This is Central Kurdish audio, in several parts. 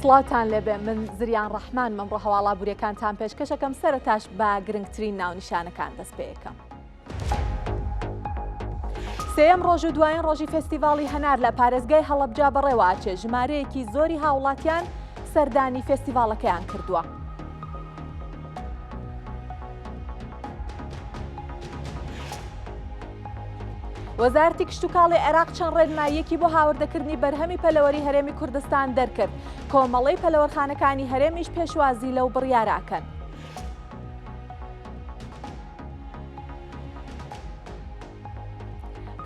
سڵاوتان لێبێ من زریان ڕەحمان مەمڕۆ هەواڵا بوریەکانتان پێشکەشەکەم سەرەتاش بە گرنگترین ناونیشانەکان دەست پێ یەکەم. سێەم ڕۆژ و دوایین ڕۆژی فێستیڤاڵی هەنار لە پارێزگای هەڵەبجا بەڕێوەچێ ژمارەیەکی زۆری هاوڵاتیان سەردانی فێستیڤاڵەکەیان کردووە. وەزارەتی کشتتوکاڵی عێراق چەند ڕێنماییەکی بۆ هاوردەکردنی بەرهەمی پەلەوەری هەرێمی کوردستان دەرکرد. کۆمەڵەی پەلەوەرخانەکانی هەرێمیش پێشوازی لەو بڕیاراکەن.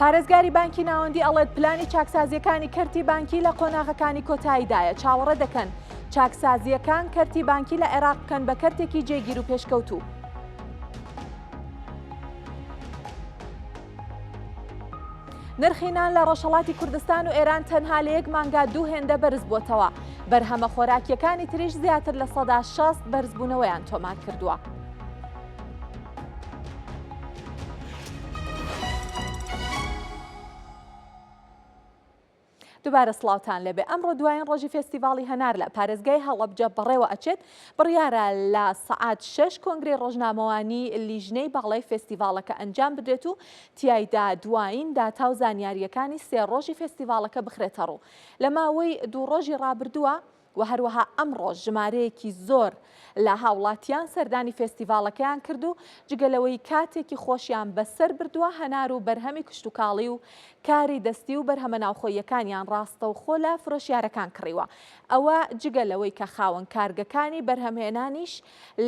پارێزگاری بانکی ناوەندی ئەڵێت پلانی چاکسازیەکانی کەرتی بانکی لە قۆناغەکانی کۆتاییدایە. چاوەڕێ دەکەن چاکسازیەکان کەرتی بانکی لە عێراق بکەن بە کەرتێکی جێگیر و پێشکەوتوو. نرخی نان لە ڕۆژهەڵاتی کوردستان و ئێران تەنها لە یەک مانگا 2 هێندە بەرز بووتەوە. بەرهەمە خۆراکیەکانی تریش زیاتر لە 60% بەرزبوونەوەیان تۆمار کردووە. دووبارە سڵاوتان لێبێ. ئەمڕۆ دوایین ڕۆژی فێستیڤاڵی هەنار لە پارێزگای هەڵەبجە بەڕێوە ئەچێت. بڕیارە لە سەعات 6 کۆنگرەی ڕۆژنامەوانی لیژنەی باڵای فێستیڤاڵەکە ئەنجام بدرێت و تیایدا دوایین داتا و زانیاریەکانی سێ ڕۆژی فێستیڤاڵەکە بخرێتە ڕوو. لە ماوەی 2 ڕۆژی ڕابردووە و هەروەها ئەمڕۆ ژمارەیەکی زۆر لە هاوڵاتیان سەردانی فێستیڤاڵەکەیان کرد و جگەلەوەی کاتێکی خۆشیان بەسەر بردووە هەنار و بەرهەمی کشتتوکاڵی و کاری دەستی و بەرهەمە ناوخۆیەکانیان ڕاستەوخۆ لە فرۆشیارەکان کڕیوە. ئەوە جگەلەوەی کە خاوەن کارگەکانی بەرهەمهێنانیش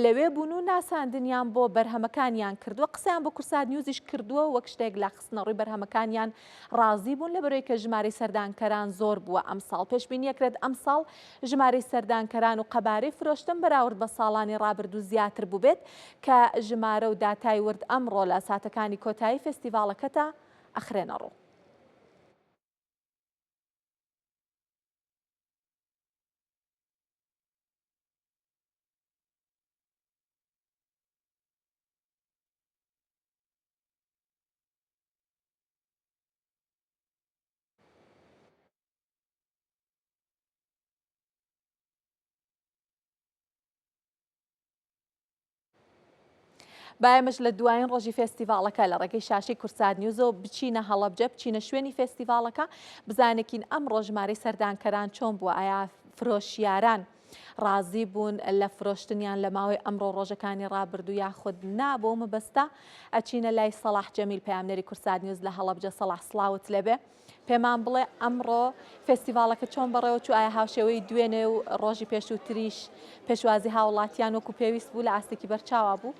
لەوێ بوون و ناساندنیان بۆ بەرهەمەکانیان کردووە. قسەیان بۆ کورسات نیوزیش کردووە وەک شتێک لە خستنەڕووی بەرهەمەکانیان ڕازی بوون لە بەرەوەی کە ژمارەی سەردانکەران زۆر بووە ئەمساڵ. پێشبینیەکرێت ئەمساڵ ژمارەی سەردانکەران و قەبارەی فرۆشتن بەراورد بە ساڵانی ڕابردوو زیاتر بوو بێت کە ژمارە و داتای ورد ئەمڕۆ لە ساتەکانی کۆتایی فێستیڤاڵەکەتە ئەخرێنە ڕوو. بایەمەش لە دوایین ڕۆژی فێستیڤاڵەکە لە ڕێگەی شاشەی کورسات نیوزە و بچینە هەڵەبجە بچینە شوێنی فێستیڤاڵەکە بزانێکین ئەم ڕۆژمارەی سەردانکەران چۆن بووە. ئایا فرۆشیاران ڕازی بوون لە فرۆشتنیان لە ماوەی ئەمڕۆ ڕۆژەکانی ڕابردوو یاخود نا بۆ مەبەستە. ئەچینە لای سەلاح جەمیل پەیامنەری کورسات نیوز لە هەڵەبجە. سەلاح سڵاوت لەبێ پێمان بڵێ ئەمڕۆ فێستیڤاڵەکە چۆن بەڕێوە چوو. ئایا هاوشێوەی دوێنێ و ڕۆژی پێشووتریش پێشوازی هاوڵاتیان وەکو پێویست بوو لە ئاستێکی بەرچاوە بوو؟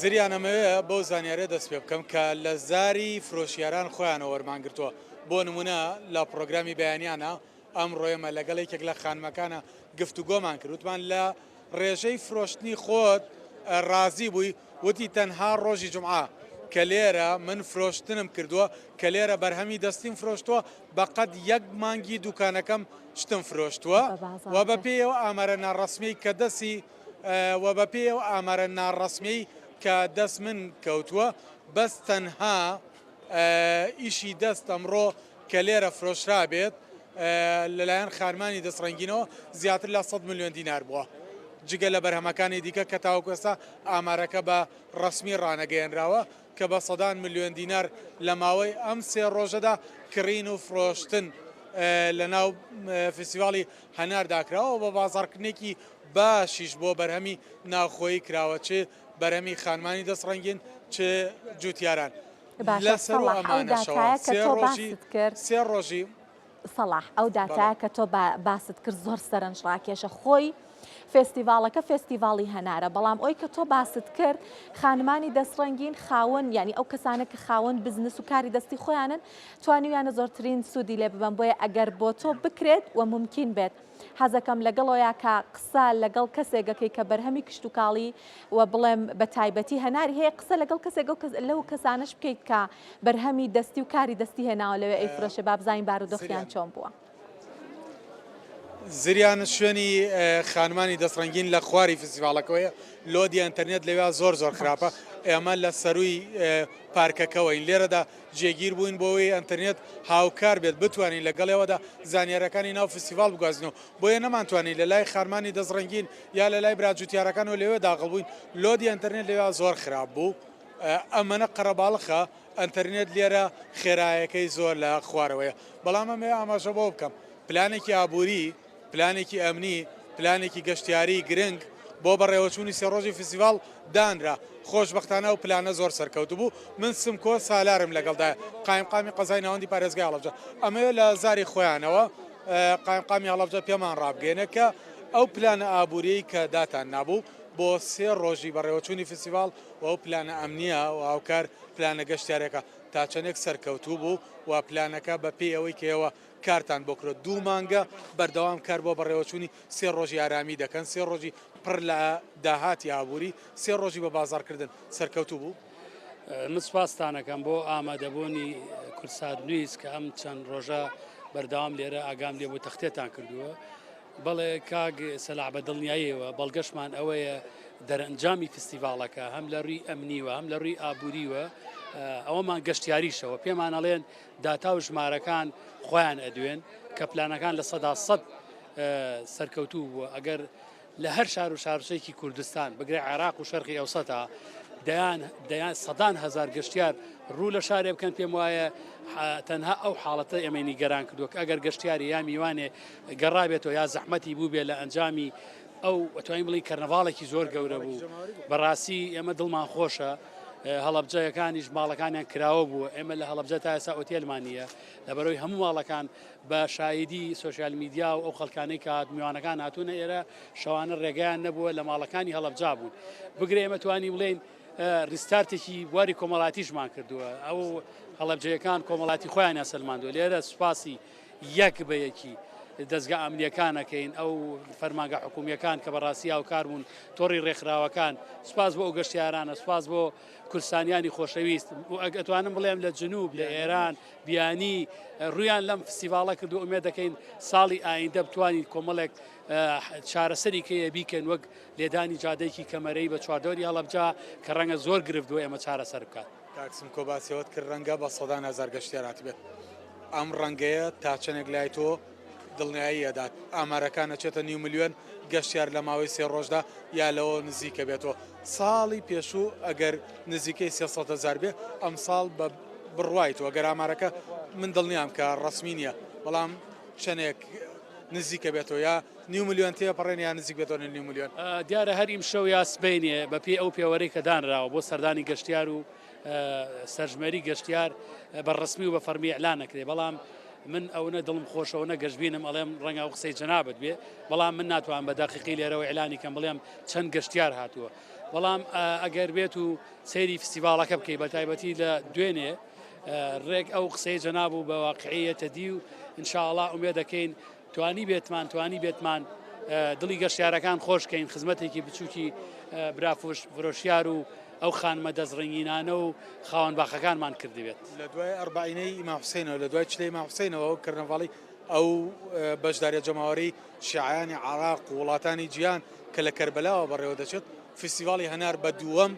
زریانەمەوەیە بەو زانیارە دەست پێ بکەم کە لە زاری فرۆشیاران خۆیانەوە وەرمانگرتووە. بۆ نمونە لە پرۆگرامی بەیانیانە ئەمڕۆ ئێمە لەگەڵ یەکێک لە خانمەکانە گفتوگۆمان کرد وتمان لە ڕێژەی فرۆشتنی خۆت ڕازی بووی. وتی تەنها ڕۆژی جومعە کە لێرە من فرۆشتنم کردووە کە لێرە بەرهەمی دەستیم فرۆشتووە بەقەد یەک مانگی دوکانەکەم شتم فرۆشتووە و بە پێیەوە ئامارە ناڕەسمیی کە دەستی و بە پێیەوە ئامارە ناڕەسمیی کە دەست من کەوتووە بەس تەنها ئیشی دەست ئەمڕۆ کە لێرە فرۆشرا بێت لەلایەن خارمانی دەستڕەنگینەوە زیاتر لە 100 ملیۆن دینار بووە. جگە لە بەرهەمەکانی دیکە کە تاوەکوێستا ئامارەکە بە ڕەسمی ڕانەگەیەنراوە کە بە 100 ملیۆن دینار لە ماوەی ئەم سێ ڕۆژەدا کڕین و فرۆشتن لە ناو فستیڤاڵی هەنار داکراوە بە بازاڕکردنێکی باشیش بۆ بەرهەمی ناوخۆیی کراوە چ بەرهەمی خانمانی دەستڕەنگین چ جوتیاران. لەسەر ئەمانەشەوە سێ ڕۆژی سەلاح ئەو داتایە کە تۆ باست کرد زۆر سەرنجڕاکێشە. خۆی فێستیڤاڵەکە فێستیڤاڵی هەنارە بەڵام ئەوی کە تۆ باست کرد خانمانی دەستڕەنگین خاوەن ینی ئەو کەسانە کە خاوەن بزنس و کاری دەستی خۆیانن توانیویانە زۆرترین سوودی لێ ببەن. بۆیە ئەگەر بۆ تۆ بکرێت و ممکن بێت حەزەکەم لەگەڵەوەیە کە قسە لەگەڵ کەسێکەکەی کە بەرهەمی کشتتوکاڵی و بڵێم بە تایبەتی هەناری هەیە قسە لەگەڵ کەسێک لەو کەسانش بکەیت کە بەرهەمی دەستی و کاری دەستی هێناوە لەوێ ئەیفرۆشە با بزانین بارودۆخیان چۆن بووە. زریان شوێنی خانمانی دەستڕنگین لە خواری فستیڤالەکەوەیە لۆدی ئینتەرنێت لەوێ زۆر خراپە ئێمە لە سەرووی پارکەکەەوەین لێرەدا جێگیر بووین بۆەوەی ئەتەرنێت هاوکار بێت بتوانین لەگەڵێەوەدا زانیارەکانی ناو فستیڤال بگوازنەوە بۆیە نەمانتوانین لە لای خارمانی دەستڕنگین یا لە لای براجوتیارەکانەوە لەوێ داخڵ بووین لۆدی ئەتەرنێت لەوێ زۆر خراپ بوو ئەمەنە قەرەباڵخە ئەتەرنێت لێرە خێرایەکەی زۆر لە خوارەوەیە بەڵام ئەمێ ئاماژە بۆ بکەم پلانێکی ئابووری پلانێکی ئەمنی پلانێکی گەشتیاری گرنگ بۆ بەڕێوەچوونی سێ ڕۆژی فستیڤال دانرا خۆشبەختانە و پلانە زۆر سەرکەوت بوو من سمکۆ سالارم لەگەڵدایە قایمقامی قەزای ناوەندی پارێزگای هەڵەبجە ئەمەوێ لە زاری خۆیانەوە قایمقامی هەڵەبجە پێمان ڕابگەێنە کە ئەو پلانە ئابووری کە داتان نابوو بۆ سێ ڕۆژی بەڕێوەچوونی فستیڤال و ئەو پلانە ئەمنیە و هاوکار پلانە گەشتیارێکە تا چەندێک سەرکەوتوو بوو و پلانەکە بە پێی ئەوەی کەەوە کارتان بۆکرۆ دوو مانگە بەردەوام کار بۆ بەڕێوەچوونی سێ ڕۆژی ئارامی دەکەن سێ ڕۆژی پڕ لە داهاتی ئابووری سێ ڕۆژی بە بازارکردن سەرکەوتوو بوو من سپاستانەکەم بۆ ئامادەبوونی کورسات نوویست کە ئەم چەند ڕۆژە بەردەوام لێرە ئاگام لێ بۆ تەختێتان کردووە بەڵێ کاگ سەلاح بە دڵنیاییەوە بەڵگەشمان ئەوەیە دەرەنجامی فستیڤالەکە هەم لە ڕووی ئەمنیوە هەم لە ڕووی ئابووریوە ئەوەمان گەشتیاریشەوە پێمان ئەڵێن داتا و ژمارەکان خۆیان ئەدوێن کە پلانەکان لە سەدا سەد سەرکەوتوو بووە ئەگەر لە هەر شار و شارچەیەکی کوردستان بگرێ عێراق و شەرقی ئەوسەتا دەیان سەدان هەزار گەشتیار ڕوو لە شارێ بکەن پێم وایە تەنها ئەو حاڵەتە ئێمەی نیگەران کردووە کە ئەگەر گەشتیاری یا میوانێ گەڕابێتەوە یا زەحمەتی بوو بێ لە ئەنجامی ئەو ئەتوانین بڵین کەرنەڤاڵێکی زۆر گەورە بوو بەڕاستی ئێمە دڵمان خۆشە هەڵەبجەیەکانیش ماڵەکانیان کراوە بووە ئێمە لە هەڵەبجە تا ئێستا ئۆتێلمان نیە لەبەرەوەی هەموو ماڵەکان بە شایدی سوۆسیال میدیا و ئەو خەڵکانەی کە میوانەکان هاتوونە ئێرە شەوانە ڕێگەیان نەبووە لە ماڵەکانی هەڵەبجا بوون بگرێ ئێمە توانی بڵێن ریستارتێکی بواری کۆمەڵاتیشمان کردووە ئەو هەڵەبجەیەکان کۆمەڵاتی خۆیان یاسەلماندووە لێرە سوپاسی یەک بە یەکی دەستگا ئەمنیەکانەکەین ئەو فەرمانگە حکوومیەکان کە بەڕاستی هاوکار بوون تۆڕی ڕێکخراوەکان سوپاس بۆ ئەو گەشتیارانە سوپاس بۆ کورسانیانی خۆشەویست ئەتوانم بڵێم لە جنوب لە ئێران بیانی ڕویان لەم فستیڤالە کردو ئومێ دەکەین ساڵی ئایندە بتوانین کۆمەڵێک چارەسەری کەیە بیکەن وەک لێدانی جادەیەکی کەمەرەی بە چواردۆری هەڵەبجا کە ڕەنگە زۆر گرفتووە ئێمە چارەسەر بکات کاکسم کۆباسیەوەت کرد ڕەنگە بە سەدان هەزار گەشتیارات بێت ئەم ڕەنگەیە تا چەندێک لای تۆ دڵنیایی ئەدات ئامارەکانە چێتە نیو ملیۆن گەشتیار لە ماوەی سێ ڕۆژدا یا لەوە نزیکە بێتەوە ساڵی پێشوو ئەگەر نزیکەی 300,000 بێ ئەم ساڵ بە بڕوایتەوە گەر ئامارەکە من دڵنیام کە ڕسمی نییە بەڵام چەندێک نزیکە بێتەوە یا نیو ملیۆن تێپەڕێن یا نزیک بێتەوە نیو ملیۆن دیارە هەریم شەو یا سبینێ بە پێی ئەو پێوەرەی کە دانراوە بۆ سەردانی گەشتیار و سەرژمێری گەشتیار بەڕسمی و بە فەرمی ئەعلان نەکرێ بەڵام من ئەوە دڵم خۆشەوە گەشتبینم ئەڵێم ڕەنگە ئەو قسەی جەنابەت بێ بەڵام من ناتوان بە دەقیقی لێرەوە ئێعلانی کەم بڵێم چەند گەشتیار هاتووە بەڵام ئەگەر بێت و سەیری فستیڤالەکە بکەی بە تایبەتی لە دوێنێ ڕێک ئەو قسەی جەناب و بە واقعیەتە دی و ئینشاءڵڵا ئومێد دەکەین توانی بێتمان دڵی گەشتیارەکان خۆشکەین خزمەتێکی بچووکی برافۆش فرۆشیار و ئەو خانمە دەستڕنگینانە و خاوەن باخەکانمان کردبێت لە دوای ئەربعینەی ئیمام حوسێنەوە لە دوای چلەی ئیمام حوسێنەوە و کەرنەڤاڵی ئەو بەشداریە جەماوەری شیعیانی عێراق و وڵاتانی جیهان کە لە کەربەلاوە بەڕێوە دەچێت فستیڤاڵی هەنار بە دووەم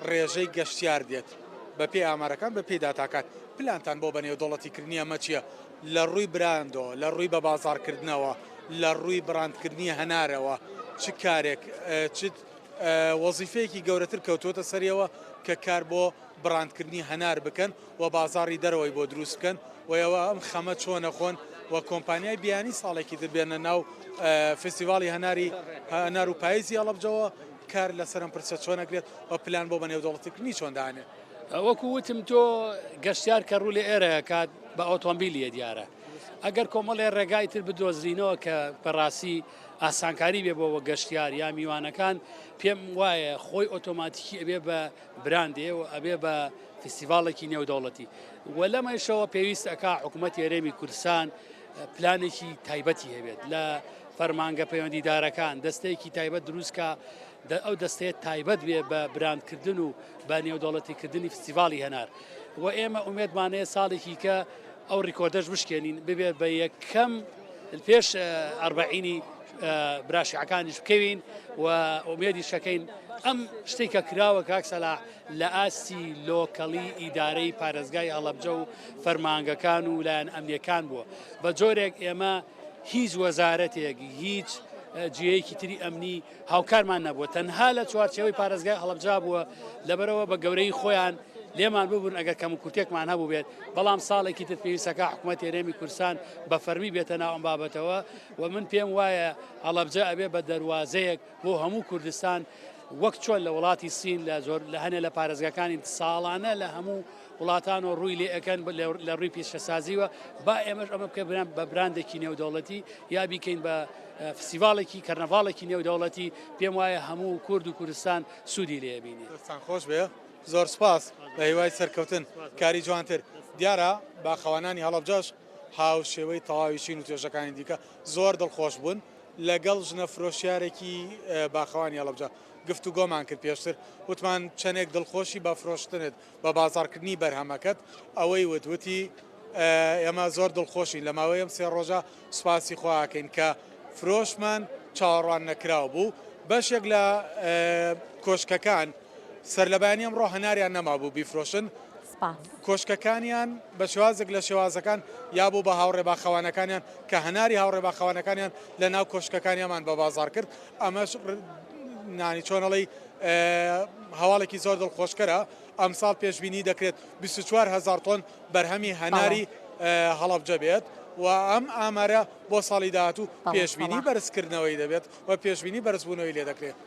ڕێژەی گەشتیار دێت بە پێی ئامارەکان بە پێی داتاکات پلانتان بۆ بەنێودەوڵەتیکردنی ئەمە چییە لە ڕووی براندۆ لە ڕووی بە بازارکردنەوە لە ڕووی بڕاندکردنی هەنارەوە چ کارێک چ وەزیفەیەکی گەورەتر کەوتوتە سەریەوە کە کار بۆ بڕاندکردنی هەنار بکەن و بازاری دەرەوەی بۆ دروست بکەن و ئەوە ئەم خەمە چۆنە خۆن و کۆمپانیای بیانی ساڵێکی دەبێنە ناو فستیڤاڵی هەنار و پاییزی هەڵەبجەوە کار لەسەرم پرسە چۆنەگرێت و پلان بۆ بەنێودەوڵەتیکردنی چۆن دانێت وەکو وتم تۆ گەشتیار کە ڕوو لە ئێرە کات بە ئۆتۆمبیلیە دیارە ئەگەر کۆمەڵێ ڕێگای تر بدۆزرینەوە کە بەڕاستی ئاسانکاری بێ بۆەوە گەشتیار یا میوانەکان پێم وایە خۆی ئۆتۆماتیکی ئەبێ بە براندێ و ئەبێ بە فستیڤاڵێکی نێودەوڵەتی وە لەمەشەوە پێویست ئەکا حکوومەتی هەرێمی کوردستان پلانێکی تایبەتی هەبێت لە فەرمانگە پەیوەندیدارەکان دەستەیەکی تایبەت دروستکە ئەو دەستەیە تایبەت بێ بە براندکردن و بە نێودەوڵەتیکردنی فستیڤاڵی هەنار و ئێمە ئومێدمانەیە ساڵێکی کە ئەو ڕیکۆردەش بشکێنین ببێت بە یەکەم پێش ئەربعینی براشعەکانیش بکەوین و ئومێدی شەکەین ئەم شتێک کە کراوە کاک سەلاح لە ئاستی لۆکەڵی ئیدارەی پارێزگای هەڵەبجە و فەرمانگەکان و لایەن ئەمنیەکان بووە بە جۆرێک ئێمە هیچ وەزارەتێک هیچ جیەیەکی تری ئەمنی هاوکارمان نەبووە تەنها لە چوارچێوەی پارێزگای هەڵەبجە بووە لەبەرەوە بە گەورەی خۆیان لێمان ببوون ئەگەر کەم و کورتێکمان هەبوو بێت بەڵام ساڵێکی تر پێویستەکە حکوومەت هێرێمی کوردستان بە فەرمی بێتە ناو ئەم بابەتەوە و من پێم وایە هەڵەبجە ئەبێ بە دەواازەیەک بۆ هەموو کوردستان وەک چۆن لە وڵاتی سین لە زۆر لە هەنێ لە پارێزگەکانی ساڵانە لە هەموو وڵاتان و ڕووی لێ ئەەکەن لە ڕووی پیشەسازیوە با ئێمەش ئەمە بکە بە براندێکی نێودەوڵەتی یا بیکەین بە فستیڤالێکی کەرنەڤاڵێکی نێودەوڵەتی پێم وایە هەموو کورد و کوردستان سوودی لێ بینێ. دەستان خۆش بێ زۆر سپاس بە هیوای سەرکەوتن کاری جوانتر دیارە باخەوانانی هەڵەبجەش هاو شێوەی تەواویشین و توێژەکانی دیکە زۆر دڵخۆش بوون لەگەڵ ژنە فرۆشیارێکی باخەوانی هەڵەبجە گفتوگۆمان کرد پێشتر وتمان چەندێک دڵخۆشی بە فرۆشتنت بە بازارکردنی بەرهەمەکەت ئەوەی وتوتی ئێمە زۆر دڵخۆشین لە ماوەی ئەم سێ ڕۆژە سوپاسی خواکەین کە فرۆشمان چاوەڕوان نەکراو بوو بەشێک لە کۆشکەکان سەرلەبانی ئەمڕۆ هەناریان نەمابوو بیفرۆشن کۆشکەکانیان بە شێوازێک لە شێوازەکان یا بوو بە هاوڕێ باخەوانەکانیان کە هەناری هاوڕێ باخەوانەکانیان لە ناو کۆشکەکانیان بە بازار کرد ئەمەش نانی چۆنەڵی هەواڵێکی زۆر دڵخۆشکەرە ئەمساڵ پێشبینی دەکرێت 24,000 تۆن بەرهەمی هەناری هەڵەبجە بێت و ئەم ئامارە بۆ ساڵی داهاتوو پێشبینی بەرزکردنەوەی دەبێت و پێشبینی بەرزبوونەوەی لێ دەکرێت.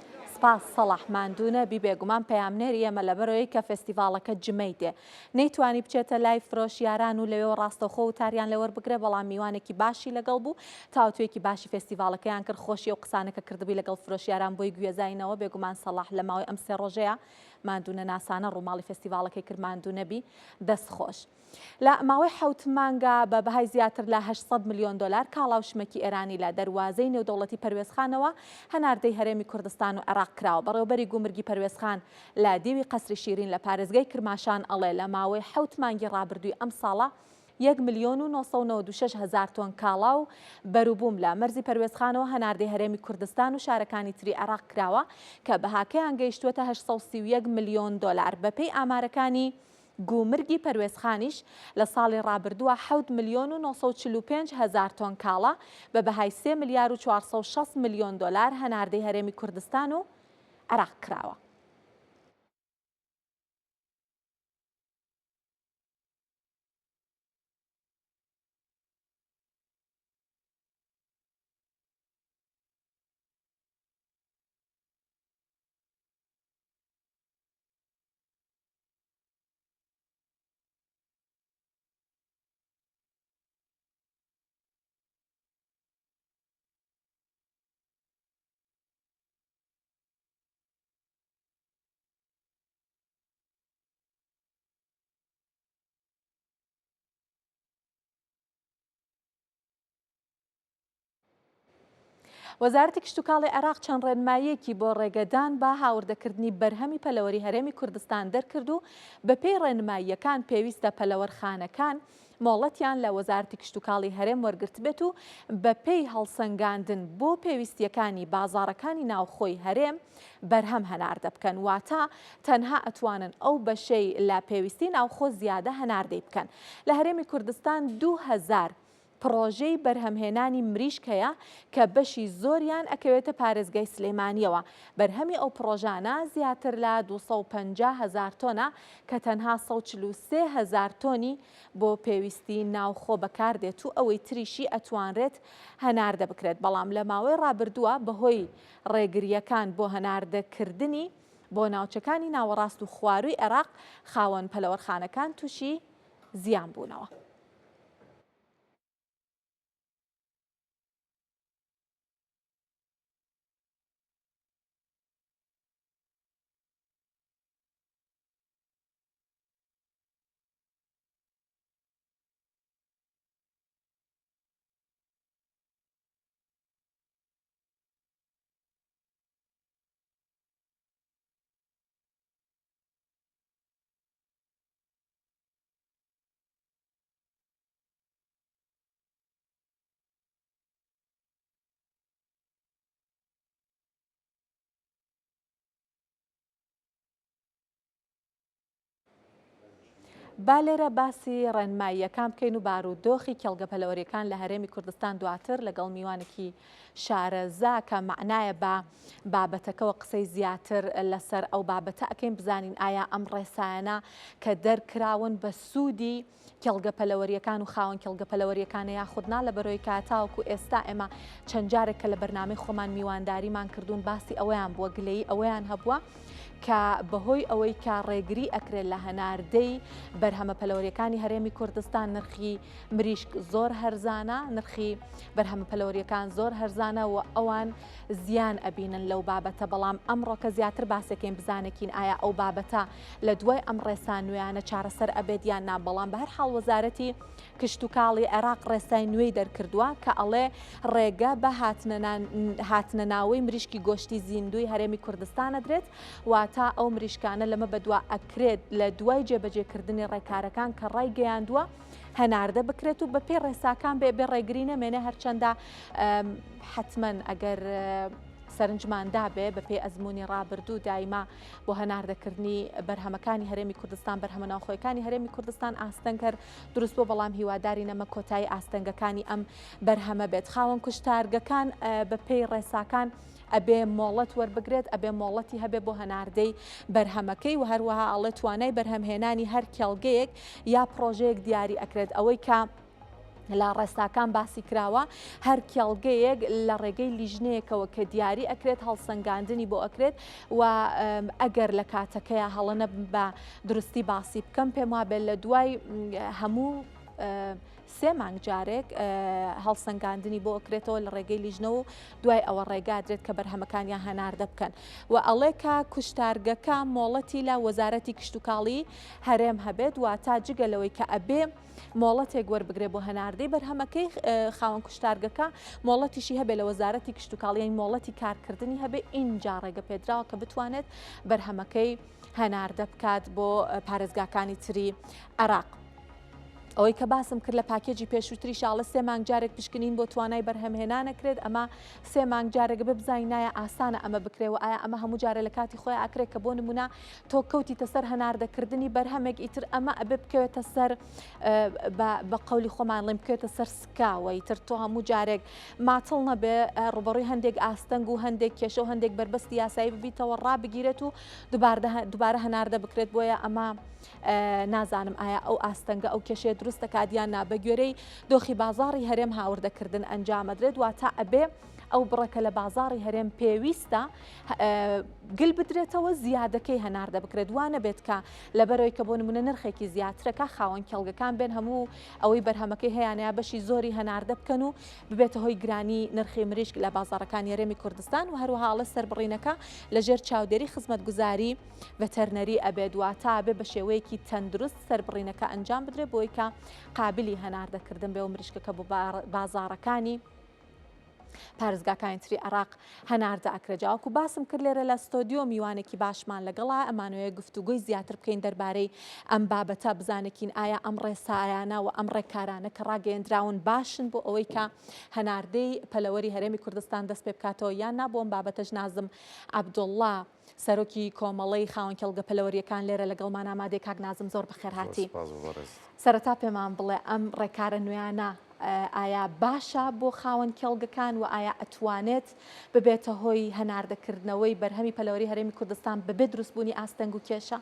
سپاس سەڵاح ماندوونە بیبێگومان پەیامنێری ئێمە لەبەرەوەی کە فستیڤالەکە جمەی دێ نەیتوانی بچێتە لای فرۆشیاران و لەوێ ڕاستەخۆ و تاریان لەوەربگرێ بەڵام میوانێکی باشی لەگەڵ بوو تاوتوێکی باشی فستیڤالەکەیان کرد خۆشی و قسانەکە کردبووی لەگەڵ فرۆشیاران بۆی گوێزاینەوە بێگومان سەڵاح لە ماوەی ئەم سێ ڕۆژەیە ماندوونە ناسانە ڕووماڵی فستیڤالەکەی کرد ماندوونەبی دەستخۆش. لە ماوەی حوت مانگا بە بەهای زیاتر لە 800 ملیۆن دلار کاڵاو شمەکی ئێرانی لە دەواازەی نێودەوڵەتی پەروێزخانەوە هەناردەی هەرێمی کوردستان و عێراق کراوە بەڕێوەبەری گومرگی پەروێزخان لە دیوی قەسری شیرین لە پارێزگای کرماشان ئەڵێ لە ماوەی حوت مانگی ڕابردووی ئەم ساڵە 1,996,000 تۆن کاڵاو بەروبووم لە مەرزی پەروێزخانەوە هەناردەی هەرێمی کوردستان و شارەکانی تری عێراق کراوە کە بەهاکەیان گەیشتووەتە 831 ملیۆن دلار بەپێی ئامارەکانی گومرگی پەروێزخانیش لە ساڵی ڕابردووە 7,945,000 تۆن کاڵا بە بەهای 3,460 ملیۆن دلار هەناردەی هەرێمی کوردستان و عێراق کراوە. وەزارەتی کشتتوکاڵی عێراق چەند ڕێنماییەکی بۆ ڕێگەدان بە هاوردەکردنی بەرهەمی پەلەوەری هەرێمی کوردستان دەرکرد و بەپێی ڕێنماییەکان پێویستە پەلەوەرخانەکان مۆڵەتیان لە وەزارەتی کشتتوکاڵی هەرێم وەرگرت بێت و بەپێی هەڵسەنگاندن بۆ پێویستیەکانی بازاڕەکانی ناوخۆی هەرێم بەرهەم هەناردە بکەن واتە تەنها ئەتوانن ئەو بەشەی لە پێویستی ناوخۆ زیادە هەناردەی بکەن. لە هەرێمی کوردستان 2000 پرۆژەی بەرهەمهێنانی مریشکەیە کە بەشی زۆریان ئەکەوێتە پارێزگای سلێمانیەوە. بەرهەمی ئەو پرۆژانە زیاتر لە 250,000 تۆنە کە تەنها 143,000 تۆنی بۆ پێویستی ناوخۆ بەکاردێت و ئەوەی تریشی ئەتوانرێت هەناردە بکرێت. بەڵام لە ماوەی ڕابردووە بەهۆی ڕێگریەکان بۆ هەناردەکردنی بۆ ناوچەکانی ناوەڕاست و خواروی عێراق خاوەن پەلەوەرخانەکان تووشی زیان بوونەوە. با لێرە باسی ڕێنماییەکان بکەین و بارودۆخی کێڵگە پەلەوەریەکان لە هەرێمی کوردستان دواتر لەگەڵ میوانێکی شارەزا کە معنایە بە بابەتەکەەوە قسەی زیاتر لەسەر ئەو بابەتە ئەەکەین بزانین ئایا ئەم ڕێسایانە کە دەرکراون بە سوودی کێڵگە پەلەوەریەکان و خاوەن کێڵگە پەلەوەریەکانە یاخودنا لە بەرەوەی کاتاوەکو ئێستا ئێمە چەند جارێک کە لە بەرنامەی خۆمان میوانداریمان کردوون باسی ئەوەیان بووە گلەیی ئەوەیان هەبووە کە بەهۆی ئەوەی کە ڕێگری ئەکرێت لە هەناردەی بەرهەمە پەلەوەریەکانی هەرێمی کوردستان نرخی مریشک زۆر هەرزانە نرخی بەرهەمە پەلەوەریەکان زۆر هەرزانە و ئەوان زیان ئەبینن لەو بابەتە بەڵام ئەمڕۆکە زیاتر باسێکین بزانێکین ئایا ئەو بابەتە لە دوای ئەم ڕێسان نوێیانە چارەسەر ئەبێت یان نا بەڵام بە هەر حاڵ وەزارەتی کشت و کاڵی عێراق ڕێسای نوێی دەرکردووە کە ئەڵێ ڕێگە بە هاتنە ناوەی مریشکی گۆشتی زیندوی هەرێمی کوردستانە درێت واتە ئەو مریشکانە لەمە بەدووە ئەکرێت لە دوای جێبەجێکردنی ڕێکارەکان کە ڕای گەیاندووە هەناردە بکرێت و بە پێی ڕێساکان بێ ڕێگری نەمێنێ هەرچەندە حتمەن ئەگەر سەرنجماندا بێ بە پێی ئەزمموی ڕابردوو دایما بۆ هەناردەکردنی بەرهەمەکانی هەرێمی کوردستان بەرهەمە ناوخۆیەکانی هەرێمی کوردستان ئاستەنکەر دروست بۆ بەڵام هیواداری نەمە کۆتایی ئاستەنگەکانی ئەم بەرهەمە بێت خاوەن کوشتارگەکان بە پێی ڕێساکان ئەبێ مۆڵەت وەربگرێت ئەبێ مۆڵەتی هەبێ بۆ هەناردەی بەرهەمەکەی و هەروەها ئەڵێ توانای بەرهەمهێنانی هەر کێڵگەیەک یا پرۆژەیەک دیاری ئەکرێت ئەوەی کە لە ڕێساکان باسی کراوە هەر کێڵگەیەک لە ڕێگەی لیژنەیەکەوە کە دیاری ئەکرێت هەڵسەنگاندنی بۆ ئەکرێت و ئەگەر لە کاتەکەیە هەڵەنە بە درستی باسی بکەم پێم وابێت لە دوای هەموو 3 مانگ جارێک هەڵسەنگاندنی بۆ ئەکرێتەوە لە ڕێگەی لیژنە و دوای ئەوە ڕێگادرێت کە بەرهەمەکانیان هەناردە بکەن و ئەڵێکە کوشتارگەکە مۆڵەتی لە وەزارەتی کشت و کاڵی هەرێم هەبێت و تا جگەلەوەی کە ئەبێ مۆڵەتێک وەربگرێ بۆ هەناردەی بەرهەمەکەی خاوەن کوشتارگەکە مۆڵەتیشی هەبێت لە وەزارەتی کشت و کاڵیان مۆڵەتی کارکردنی هەبێ ئینجا ڕێگە پێدراوە کە بتوانێت بەرهەمەکەی هەناردە بکات بۆ پارێزگاکانی تری عێراق. ئەوەی کە باسم کرد لە پاکێجی پێشووتری شاڵە 3 مانگ جارێک پشکنین بۆ توانای بەرهەمهێنانەکرێت ئەمە 3 مانگ جارێک ببزانایە ئاسانە ئەمە بکرێەوە ئایا ئەمە هەموو جارە لە کاتی خۆی ئاکرێت کە بۆ نمونە تۆ کەوتیتە سەر هەناردەکردنی بەرهەمێک ئیتر ئەمە ئەبێ بکەوێتە سەر بە قەولی خۆمانڵێم بکەوێتە سەر سکاوە ئیتر تۆ هەموو جارێک ماتڵ نەبێ ڕوبەڕووی هەندێک ئاستەنگ و هەندێک کێشە و هەندێک بربەستی یاسایی ببیتەوە ڕابگیرێت و دووبارە هەناردە بکرێت بۆیە ئەمە نازانم ئایا ئەو ئاستەنگە ئەو کێشەیە دروستە کادیان نا بە گوێرەی دۆخی بازاڕی هەرێم هاوردەکردن ئەنجامەدرێت واتە ئەبێ ئەو بڕەکە لە بازاڕی هەرێم پێویستە گل بدرێتەوە زیادەکەی هەناردە بکرێت وانە بێت کە لەبەرەوەی کە بۆ نمونە نرخێکی زیاترەکە خاوەن کێڵگەکان بێن هەموو ئەوەی بەرهەمەکەی هەیەیانەیە بەشی زۆری هەناردە بکەن و ببێتە هۆی گرانی نرخی مریشک لە بازاڕەکانی هەرێمی کوردستان و هەروەها سەربڕینەکە لەژێر چاودێری خزمەتگوزاری ڤەتەرنەری ئەبێت واتە بێ بە شێوەیەکی تەندروست سەربڕینەکە ئەنجام بدرێت بۆی کە قابلی هەناردەکردن بێ و مریشکەکە بۆ بازاڕەکانی پارێزگاکانی تری عێراق هەناردە ئەکرێجاوەکو باسم کرد لێرە لە ستۆدیۆ میوانێکی باشمان لەگەڵا ئەمانوەیە گفتوگۆی زیاتر بکەین دەربارەی ئەم بابەتە بزانێکین ئایا ئەم ڕێسایانە و ئەم ڕێکارانە کە ڕاگەیەندراون باشن بۆ ئەوەی کە هەناردەی پەلەوەری هەرێمی کوردستان دەست پێ بکاتەوە یان نا بۆ ئەم بابەتەش نازم عەبدوڵڵا سەرۆکی کۆمەڵەی خاوەن کێڵگە پەلەوەریەکان لێرە لەگەڵمان ئامادەی کاک نازم زۆر بەخێر هاتی. سەرەتا پێمان بڵێ ئەم ڕێکارە نوێیانە ئایا باشە بۆ خاوەن کێڵگەکان و ئایا ئەتوانێت ببێتە هۆی هەناردەکردنەوەی بەرهەمی پەلەوەری هەرێمی کوردستان ببێ دروستبوونی ئاستەنگ و کێشە؟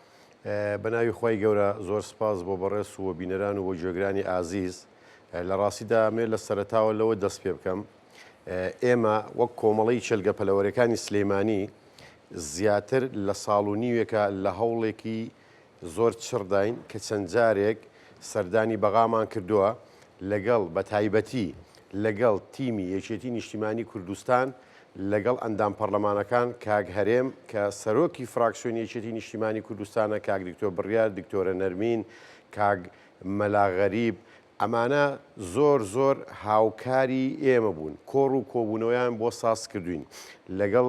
بەناوی خۆی گەورە زۆر سپاس بۆ بەڕێز و بینەران و بۆ گوێگرانی ئازیز لە ڕاستیدا ئەمێ لە سەرەتاوە لەوە دەست پێ بکەم ئێمە وەک کۆمەڵەی چێلگە پەلەوەریەکانی سلێمانی زیاتر لە ساڵ و نیوێکە لە هەوڵێکی زۆر چڕداین کە چەند جارێک سەردانی بەغامان کردووە لەگەڵ بە تایبەتی لەگەڵ تیمی یەکێتی نیشتیمانی کوردستان لەگەڵ ئەندام پەرلەمانەکان کاک هەرێم کە سەرۆکی فراکسیۆنی یەکێتی نیشتیمانی کوردستانە کاک دکتۆر بڕیار دکتۆرە نەرمین کاک مەلا غەریب ئەمانە زۆر هاوکاری ئێمە بوون کۆڕ و کۆبوونەوەیان بۆ ساز کردوین لەگەڵ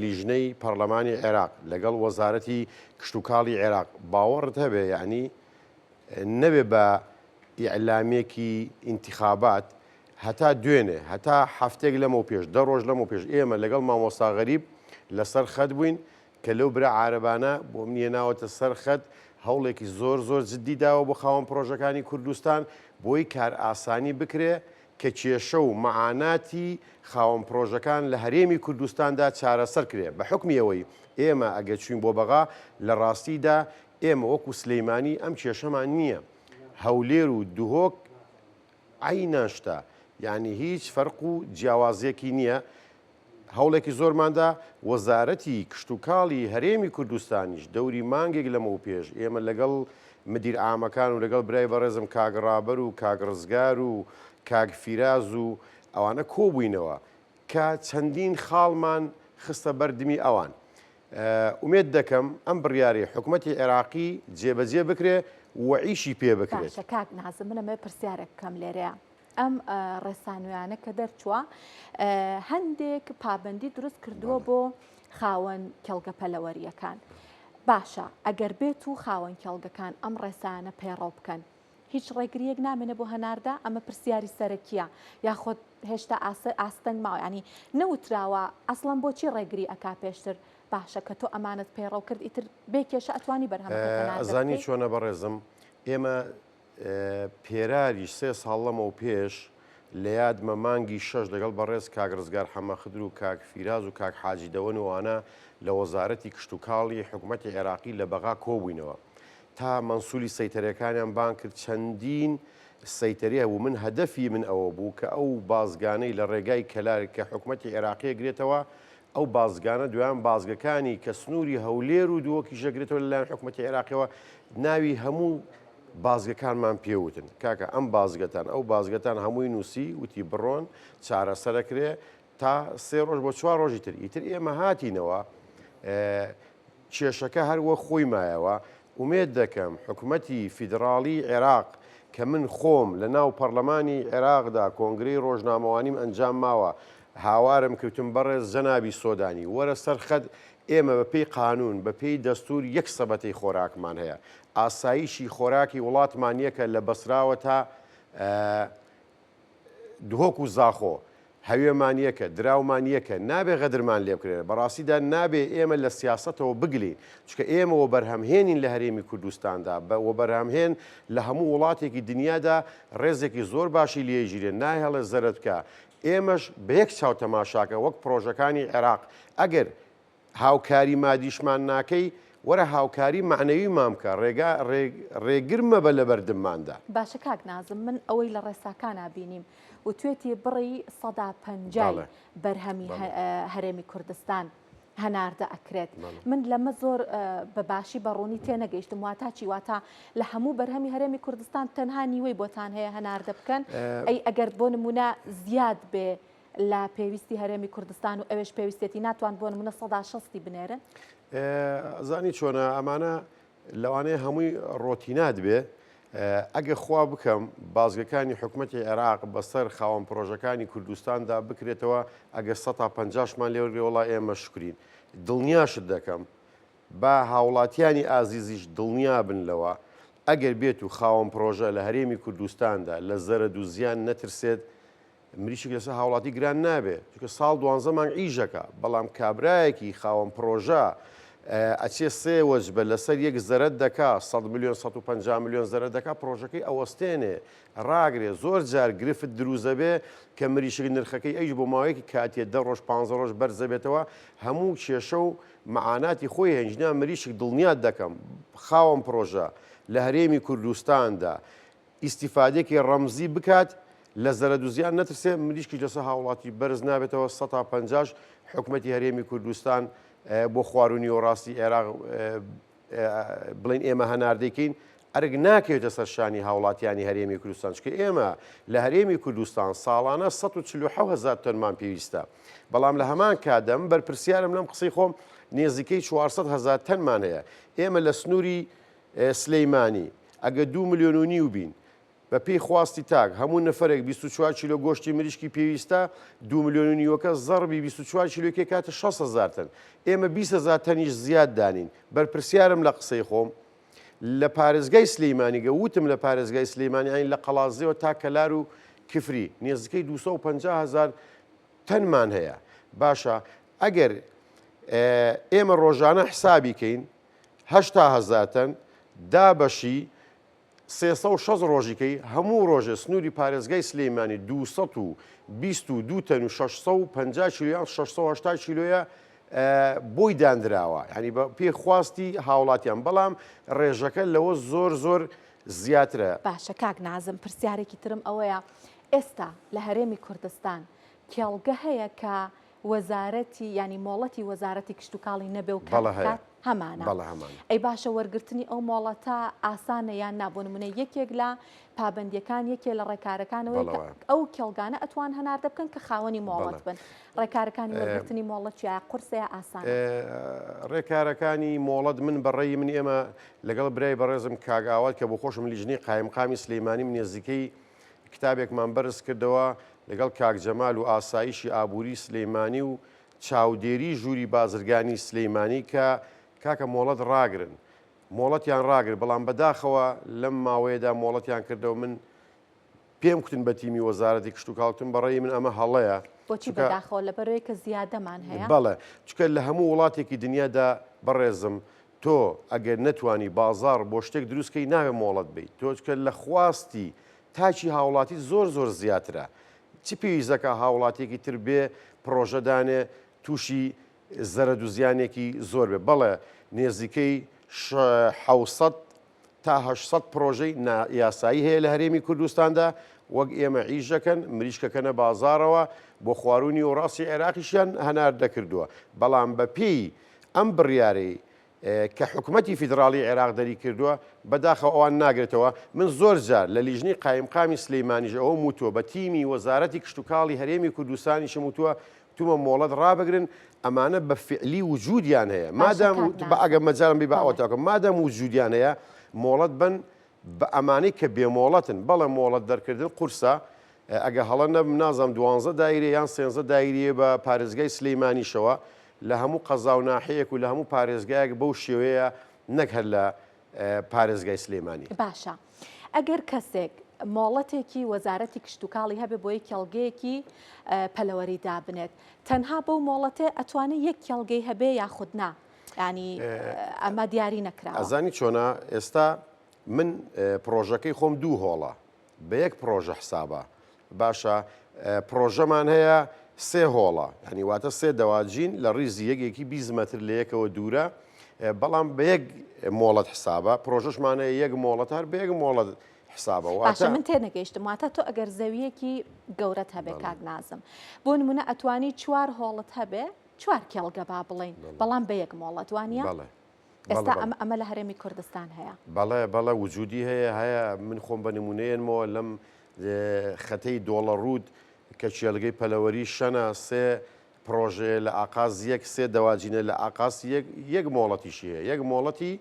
لیژنەی پەرلەمانی عێراق لەگەڵ وەزارەتی کشتوکاڵی عێراق باوەڕت هەبێ یعنی نەبێ بە ئیعلامێکی ئینتیخابات هەتا دوێنێ هەتا هەفتێک لەمەوە پێش 10 ڕۆژ لەمەوە پێش ئێمە لەگەڵ مامۆستا غەریب لەسەر خەت بووین کە لەو برا عارەبانە بۆ منیە ناوەتە سەر خەت هەوڵێکی زۆر جددی داوە بۆ خاوەن پرۆژەکانی کوردستان بۆی کار ئاسانی بکرێ کە کێشە و مەعاناتی خاوەن پرۆژەکان لە هەرێمی کوردستاندا چارەسەر کرێ بە حکمی ئەوەی ئێمە ئەگە چوین بۆ بەغا لە ڕاستیدا ئێمە وەکو سلەیمانی ئەم کێشەمان نییە هەولێر و دوهۆک عیناشتا یعنی هیچ فەرق و جیاوازیەکی نییە هەوڵێکی زۆرماندا وەزارەتی کشتتوکاڵی هەرێمی کوردستانیش دەوری مانگێک لەمە و پێش ئێمە لەگەڵ مدیر ئامەکان و لەگەڵ برای بەڕێزم کاگڕابەر و کاگڕزگار و کاگفیراز و ئەوانە کۆبووینەوە کە چەندین خاڵمان خستە بەردمی ئەوان ئومێد دەکەم ئەم بڕیاری حکوومەتی عێراقی جێبەجێ بکرێ وعیشی پێ بکرێت کاک نازم منەمە پرسیارێک بکەم لێرەیە ئەم ڕێسانویانە کە دەرچووە هەندێک پابندی دروست کردووە بۆ خاوەن کێڵگە پەلەوەریەکان باشە ئەگەر بێت و خاوەن کێڵگەکان ئەم ڕێسانە پەیڕەو بکەن هیچ ڕێگریەک نامێنە بۆ هەناردا ئەمە پرسیاری سەرەکیە یاخۆت هێشتا ئاستەنگ ماوە ینی نەوتراوە ئەسڵەن بۆچی ڕێگری ئەکا پێشتر باشە کە تۆ ئەمانت پەیڕەو کرد ئیتر بێکێشە ئەتوانی بەرهەمەکە ئەزانی چۆنە بەڕێزم ئێمە پێراری 3 ساڵ لەمە و پێش لە یادمە مانگی 6 لەگەڵ بەڕێز کاگڕزگار حەمەخدر و کاک فیراز و کاک حاجی دەوەن وانە لە وەزارەتی کشتتوکاڵی حکوومەتی عێراقی لە بەغا کۆبووینەوە تا مەنسوولی سەیتەرەکانیان بان کرد چەندین سەیتەری هەبوو من هەدەفی من ئەوە بوو کە ئەو بازگانەی لە ڕێگای کەلار کە حکوومەتی عێراقی گرێتەوە ئەو بازگانە دویان بازگەکانی کە سنووری هەولێر و دووەکی ژەگرێتەوە لەلایەن حکوومەتی عێراقیەوە ناوی هەموو بازگەکانمان پێوتن کاکە ئەم بازگەتان ئەو بازگەتان هەمووی نووسی وتی بڕۆن چارەسەرەکرێ تا 3 ڕۆژ بۆ 4 ڕۆژی تر ئیتر ئێمە هاتینەوە کێشەکە هەروە خۆی مایەوە ومێد دەکەم حکوومەتی فیدراالی عێراق کە من خۆم لە ناو پەرلەمانی عێراقدا کۆنگرەی ڕۆژنامەوانیم ئەنجام ماوە هاوارم کەوتم بەڕێز جەنابی سۆدانی وەرە سەرخەت ئێمە بە پێی قانون بە پێی دەستور یەک سەبەتەی خۆراکمان هەیە ئاسایشی خۆراکی وڵاتمان یەکە لە بەسراوە تا دوهۆک و زاخۆ هەوێمان یەکە دراومان یەکە نابێ غەدرمان لێ بکرێت بەڕاستیدا نابێ ئێمە لە سیاسەتەوە بگلین چکە ئێمەوە بەرهەمهێنین لە هەرێمی کوردستاندا بەوە بەرهەمهێن لە هەموو وڵاتێکی دنیادا ڕێزێکی زۆر باشی لێژیرێن نایهەڵە زەرت بکە ئێمەش بە یەک چاو تەماشاکە وەک پرۆژەکانی عێراق ئەگەر هاوکاری مادیشمان ناکەی وەرە هاوکاری معنەوی مامکە ڕێگرمە بە لە بەردمماندا باشە کاک نازم من ئەوەی لە ڕێساکانە بینیم و توێتی بڕی 150 بەرهەمی هەرێمی کوردستان هەناردە ئەکرێت من لەمە زۆر بەباشی بەڕوونی تێنەگەیشتم واتە چی واتە لە هەموو بەرهەمی هەرێمی کوردستان تەنها نیوەی بۆتان هەیە هەناردە بکەن ئەی ئەگەر بۆ نمونە زیاد بێ لە پێویستی هەرێمی کوردستان و ئەوێش پێویستێتی ناتوان بۆ نمونە 160 بنێرن زانی چۆنە ئەمانە لەوانەیە هەمووی ڕۆتینات بێ ئەگە خوا بکەم بازگەکانی حکوومەتی عێراق بەسەر خاوەن پرۆژەکانی کوردستاندا بکرێتەوە ئەگە 150مان لێوەرگێ وڵا ئێمە شکرین دڵنیاشت دەکەم با هاوڵاتیانی ئازیزیش دڵنیا بن لەوە ئەگەر بێت و خاوەن پرۆژە لە هەرێمی کوردستاندا لە زەرد و زیان نەترسێت مریشک لەسەر هاوڵاتی گران نابێت چونکە ساڵ 12 مانگ ئیژەکە بەڵام کابرایەکی خاوەن پرۆژە ئەچێ 3 وەجبە لەسەر یەک زەرد دەکا 100 میلیۆن 150 میلیۆن زەرد دەکا پرۆژەکەی ئەوەستێنێ ڕاگرێ زۆر جار گرفت دروزە بێ کە مریشک نرخەکەی ئەیش بۆ ماوەیەکی کاتێ 10 ڕۆژ 15 ڕۆژ بەرزە بێتەوە هەموو کێشە و مەعاناتی خۆی هەنجنا مریشک دڵنیات دەکەم خاوەن پرۆژە لە هەرێمی کوردستاندا ئیسیفادێکی ڕەمزی بکات لە زەرد و زیان نەترسێ مریشکی لەسەر هاوڵاتی بەرز نابێتەوە 150 حکوومەتی هەرێمی کوردستان بۆ خواردنی و ڕاستی عێراق بڵین ئێمە هەناردەکەین ئەرگ ناکەوێتە سەرشانی هاوڵاتیانی هەرێمی کوردستان چکە ئێمە لە هەرێمی کوردستان ساڵانە 147,000 تۆنمان پێویستە بەڵام لە هەمان کادەم بەرپرسیارم لەم قسەی خۆم نێزیکەی 400,000 تەنمان هەیە ئێمە لە سنووری سلەیمانی ئەگە 2 ملیۆن و نیو بین بە پێی خواستی تاک هەموو نەفرێک 24 کیلۆ گۆشتی مریشکی پێویستە 2 ملیۆن و نیوەکە زەڕبی 24 کیلۆکێ کاتە 6,000 تەن ئێمە 20,000 تەنیش زیاد دانین بەرپرسیارم لە قسەی خۆم لە پارێزگای سلەیمانی گەوتم لە پارێزگای سلەیمانی ئاین لە قەڵازیەوە تا کەلار و کفری نێزەکەی 250,000 تەنمان هەیە باشە ئەگەر ئێمە ڕۆژانە حسابی کەین 80,000 تەن دابەشی 360 ڕۆژیکەی هەموو ڕۆژە سنووری پارێزگای سلەیمانی 222 تەن و 650 کیلۆیان 680 کیلۆیە بۆی دانراوە ینی بە پێخواستی هاوڵاتیان بەڵام ڕێژەکە لەوە زۆر زیاترە. باشە کاک نازم پرسیارێکی ترم ئەوەیە ئێستا لە هەرێمی کوردستان کێڵگە هەیە کە وەزارەتی ینی مۆڵەتی وەزارەتی کشتتوکاڵی نەبێ و کات هەمانە ئەی باشە وەرگرتنی ئەو مۆڵەتە ئاسانە یان نابوون منە یەکێک لە پابندیەکان یەکێ لە ڕێکارەکانەوەی ئەو کێڵگانە ئەتوان هەناردە بکەن کە خاوەنی مۆڵەت بن ڕێکارەکانی وەرگرتنی مۆڵەتیا قورسەیە ئاسان ڕێکارەکانی مۆڵەت من بەڕێی من ئێمە لەگەڵ برای بەڕێزم کاگاوات کە بۆ خۆشم لیژنی قایمقامی سلەیمانی نێزیکەی کتابێکمان بەرز کردەوە لەگەڵ کاک جەمال و ئاسایشی ئابووری سلەیمانی و چاودێری ژووری بازرگانی سلەیمانی کە کاکە مۆڵەت ڕاگرن مۆڵەتیان ڕاگر بەڵام بەداخەوە لەم ماوەیەدا مۆڵەتیان کردەوە من پێم کوتن بە تیمی وەزارەتی کشتتوکاڵتن بەڕێی من ئەمە هەڵەیە بۆچی بەداخەوە لەبەرەوەی کە زیادەمان هەیە بەڵێ چکە لە هەموو وڵاتێکی دنیادا بەڕێزم تۆ ئەگەر نەتوانی بازار بۆ شتێک دروستکەی ناوێ مۆڵەت بیت تۆ چکە لە خواستی تاچی هاوڵاتی زۆر زیاترە چی پێویستەکە هاوڵاتێکی تر بێ پرۆژەدانێ تووشی زەرەد و زیانێکی زۆر بێ بەڵێ نێزیکەی 600 تا 800 پرۆژەی یاسایی هەیە لە هەرێمی کوردستاندا وەک ئێمە عیژەکەن مریشکەکەنە بازارەوە بۆ خواروونی و ڕاستی عێراقیشیان هەنار دەکردووە بەڵام بە پێی ئەم بڕیارەی کە حکوومەتی فیدراڵی عێراق دەری کردووە بەداخە ئەوان ناگرێتەوە من زۆر جار لە لیژنی قایمقامی سلەیمانیش ئەوە وتووە بە تیمی وەزارەتی کشتتوکاڵی هەرێمی کوردستانیشم وتووە تومە مۆڵەت ڕابگرن ئەمانە بە فعلی وجودیان هەیە مادام ئەگە مەجارم بی باوەتاکە مادام وجودیان هەیە مۆڵەت بن بە ئەمانەی کە بێمۆڵەتن بەڵێ مۆڵەت دەرکردن قورسە ئەگە هەڵە نەبم نازانم 12 دایرێ یان 13 دایریە بە پارێزگای سلەیمانیشەوە لە هەموو قەزا و ناحەیەک و لە هەموو پارێزگایەک بەو شێوەیە نەک هەر لە پارێزگای سلەیمانی باشە ئەگەر کەسێک مۆڵەتێکی وەزارەتی کشتتوکاڵی هەبێ بۆ یەک کێڵگەیەکی پەلەوەری دابنێت تەنها بەو مۆڵەتێ ئەتوانێت یەک کێڵگەی هەبێ یاخودنا ینی ئەمە دیاری نەکراوە ئەزانی چۆنە ئێستا من پرۆژەکەی خۆم دوو هۆڵە بە یەک پرۆژە حسابە باشە پرۆژەمان هەیە سێ هۆڵە ینی واتە سێ دەواجین لە ڕیزی یەکێکی 20 مەتر لە یەکەوە دوورە بەڵام بە یەک مۆڵەت حسابە پرۆژەشمانەیە یەک مۆڵەت هەر بە یەک مۆڵەت حسابە باشە من تێنەگەیشتم واتە تۆ ئەگەر زەویەکی گەورەت هەبێ کاک نازم بۆ نمونە ئەتوانی 4 هۆڵت هەبێ 4 کێڵگە با بڵێن بەڵام بە یەک مۆڵەت وانە ئێستا ئەمە لە هەرێمی کوردستان هەیە بەڵێ وجودی هەیە من خۆم بە نمونەیەنمەوە لەم خەتەی دۆڵە ڕوود کە چێلگەی پەلەوەری شەنە سێ پرۆژێ لە ئاقاز یەک سێ دەواجینە لە ئاقاس یەک مۆڵەتیشی هەیە یەک مۆڵەتی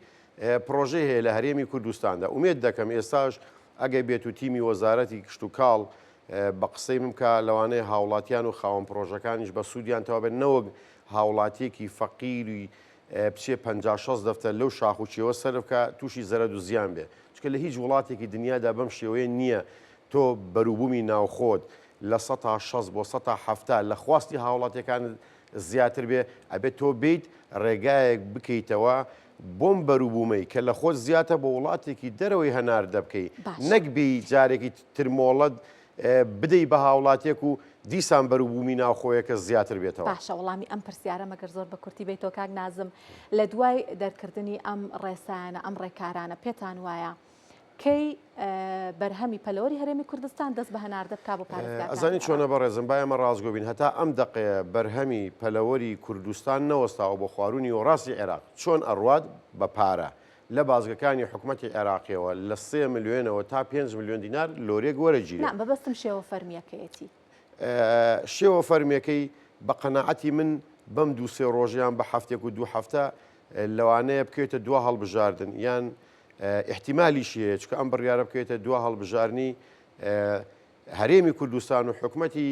پرۆژەی هەیە لە هەرێمی کوردستاندا ئومێد دەکەم ئێستاش ئەگەی بێت و تیمی وەزارەتی کشتتوکاڵ بە قسەی بمکە لەوانەیە هاوڵاتیان و خاوەن پرۆژەکانیش بە سوودیان تەوا بێت نەوەک هاوڵاتیەکی فەقیری بچێ 50-60 دەفتەر لەو شاخ و چێوە سەرکە تووشی زەرەد و زیان بێ چکە لە هیچ وڵاتێکی دنیادا بەم شێوەیە نییە تۆ بەروبوومی ناوخۆت لە 160 بۆ 170 لە خواستی هاوڵاتیەکان زیاتر بێ ئەبێت تۆ بیت ڕێگایەک بکەیتەوە بۆم بەروبوومەی کە لە خۆت زیاتر بە وڵاتێکی دەرەوەی هەنار دەبکەی نەکبی جارێکی ترمۆڵەت بدەی بە هاوڵاتێک و دیسان بەروبوومی ناوخۆیەکە زیاتر بێتەوە باشە وەڵامی ئەم پرسیارە مەگەر زۆر بە کورتی بیتەوە کاک نازم لە دوای دەرکردنی ئەم ڕێسایانە ئەم ڕێکارانە پێتان وایە کەی بەرهەمی پەلەوەری هەرێمی کوردستان دەست بە هەناردە بکا بۆ پارێزگاکان ئەزانی چۆنە بەڕێزم با ئێمە ڕازگۆبین هەتا ئەم دەقەیە بەرهەمی پەلەوەری کوردستان نەوەستاوە بۆ خواروونی و ڕاستی عێراق چۆن ئەڕوات بە پارە لە بازگەکانی حکوومەتی عێراقیەوە لە 3 ملیۆنەوە تا 5 ملیۆن دینار لۆرێک وەرەگیرێت بەبەستم شێوە فەرمیەکەیەتی شێوە فەرمیەکەی بە قەناعەتی من بەم 2-3 ڕۆژیان بە هەفتێک و 2 هەفتە لەوانەیە بکەوێتە دو هەڵبژاردن یان احتیمالیشی هەیە چکە ئەم بڕیارە بکەوێتە دو هەڵبژارنی هەرێمی کوردستان و حکوومەتی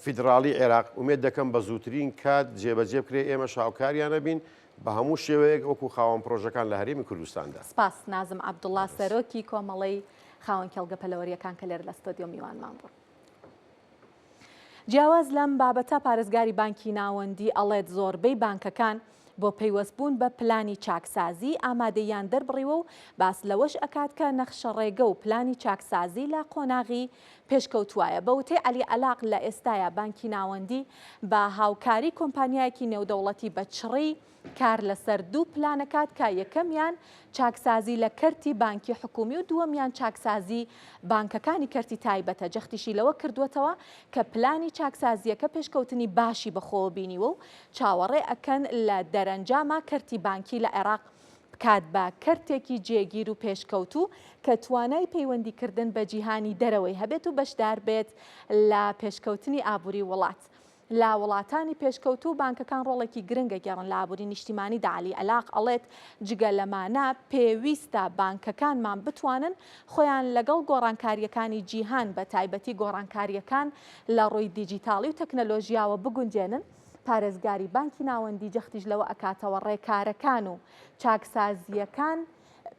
فیدراڵی عێراق ومێد دەکەم بە زووترین کات جێبەجێ بکرێ ئێمە شاوکاریانە بین بە هەموو شێوەیەک وەکو خاوەن پرۆژەکان لە هەرێمی کوردستاندا. سپاس نازم عەبدوڵڵا سەرۆکی کۆمەڵەی خاوەن کێڵگە پەلەوەریەکان کە لێرە لە ستۆدیۆ میوانمان بوو. جیاواز لەم بابەتە پارێزگاری بانکی ناوەندی ئەڵێت زۆربەی بانکەکان بۆ پەیوەستبوون بە پلانی چاکسازی ئامادەیان دەربڕیوە و باس لەوەش ئەکات کە نەخشە ڕێگە و پلانی چاکسازی لە قۆناغی پێشکەوتوایە. بە وتەی عەلی عەلاق لە ئێستاە بانکی ناوەندی بە هاوکاری کۆمپانیایەکی نێودەوڵەتی بە چڕی کار لەسەر دوو پلانەکات کە یەکەمیان چاکسازی لە کەرتی بانکی حکومی و دووەمیان چاکسازی بانکەکانی کەرتی تایبەتە. جەختیشی لەوە کردوێتەوە کە پلانی چاکسازیەکە پێشکەوتنی باشی بەخۆوە بینیوە و چاوەڕێ ئەکەن لە دەرەنجامە کەرتی بانکی لە عێراق بکات بە کەرتێکی جێگیر و پێشکەوتوو کە توانای پەیوەندیکردن بە جیهانی دەرەوەی هەبێت و بەشدار بێت لە پێشکەوتنی ئابووری وڵات. لا وڵاتانی پێشکەوتوو بانکەکان ڕۆڵێکی گرنگە گەڕن لە ئابووری نیشتیمانیدا. عەلی عەلاق ئەڵێت جگە لەمانە پێویستە بانکەکانمان بتوانن خۆیان لەگەڵ گۆڕانکاریەکانی جیهان بە تایبەتی گۆڕانکاریەکان لە ڕووی دیجیتاڵی و تەکنەلۆژیاوە بگونجێنن. پارێزگاری بانکی ناوەندی جەختیش لەوە ئەکاتەوە ڕێکارەکان و چاکسازیەکان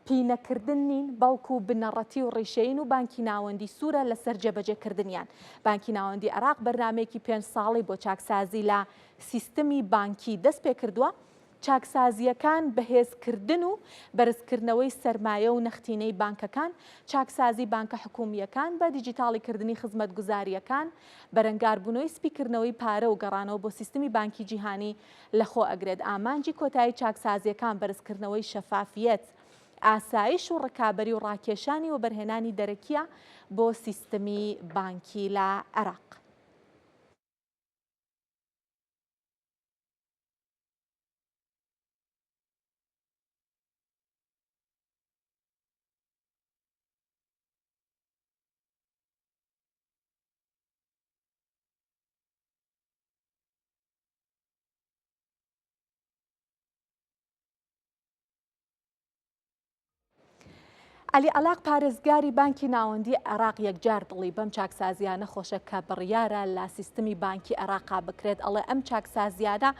پینەکردن نین بەڵکو بنەڕەتی و ڕیشەین و بانکی ناوەندی سوورە لەسەر جێبەجێکردنیان. بانکی ناوەندی عێراق بەرنامەیەکی 5 ساڵی بۆ چاکسازی لە سیستمی بانکی دەست پێ کردووە. چاکسازیەکان بەهێزکردن و بەرزکردنەوەی سەرمایە و نەختینەی بانکەکان، چاکسازی بانکە حکومیەکان بە دیجیتاڵیکردنی خزمەتگوزاریەکان، بەرەنگاربوونەوەی سپیکردنەوەی پارە و گەڕانەوە بۆ سیستمی بانکی جیهانی لەخۆ ئەگرێت. ئامانجی کۆتایی چاکسازیەکان بەرزکردنەوەی شەفافیەت، ئاسایش و ڕکابەری و ڕاکێشانی و بەرهێنانی دەرەکیە بۆ سیستمی بانکی لە عێراق. عەلی عەلاق پارێزگاری بانکی ناوەندی عێراق یەکجار دڵی بەم چاکسازیانە خۆشە کە بڕیارە لە سیستمی بانکی عێراقا بکرێت. ئەڵێ ئەم چاکسازیانە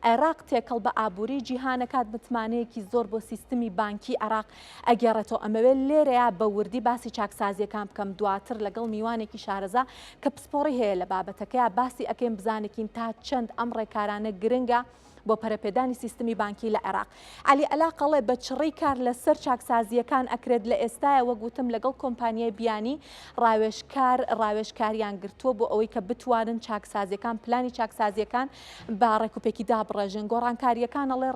عێراق تێکەڵ بە ئابووری جیهانەکات متمانەیەکی زۆر بۆ سیستمی بانکی عێراق ئەگەڕێتەوە. ئەمەوێت لێرەیە بە وردی باسی چاکسازیەکان بکەم، دواتر لەگەڵ میوانێکی شارەزا کە پسپۆڕی هەیە لە بابەتەکەیە باسی ئەکەین بزانێکین تا چەند ئەم ڕێکارانە گرنگە بۆ پەرەپێدانی سیستمی بانکی لە عێراق. عەلی عەلاق ئەڵێ بە چڕی کار لەسەر چاکسازیەکان ئەکرێت لە ئێستاە وەگوتم لەگەڵ کۆمپانیای بیانی ڕاوێژکاریان گرتووە بۆ ئەوەی کە بتوانن چاکسازیەکان پلانی چاکسازیەکان با ڕێکوپێکی دابڕێژن. گۆڕانکاریەکان ئەڵێ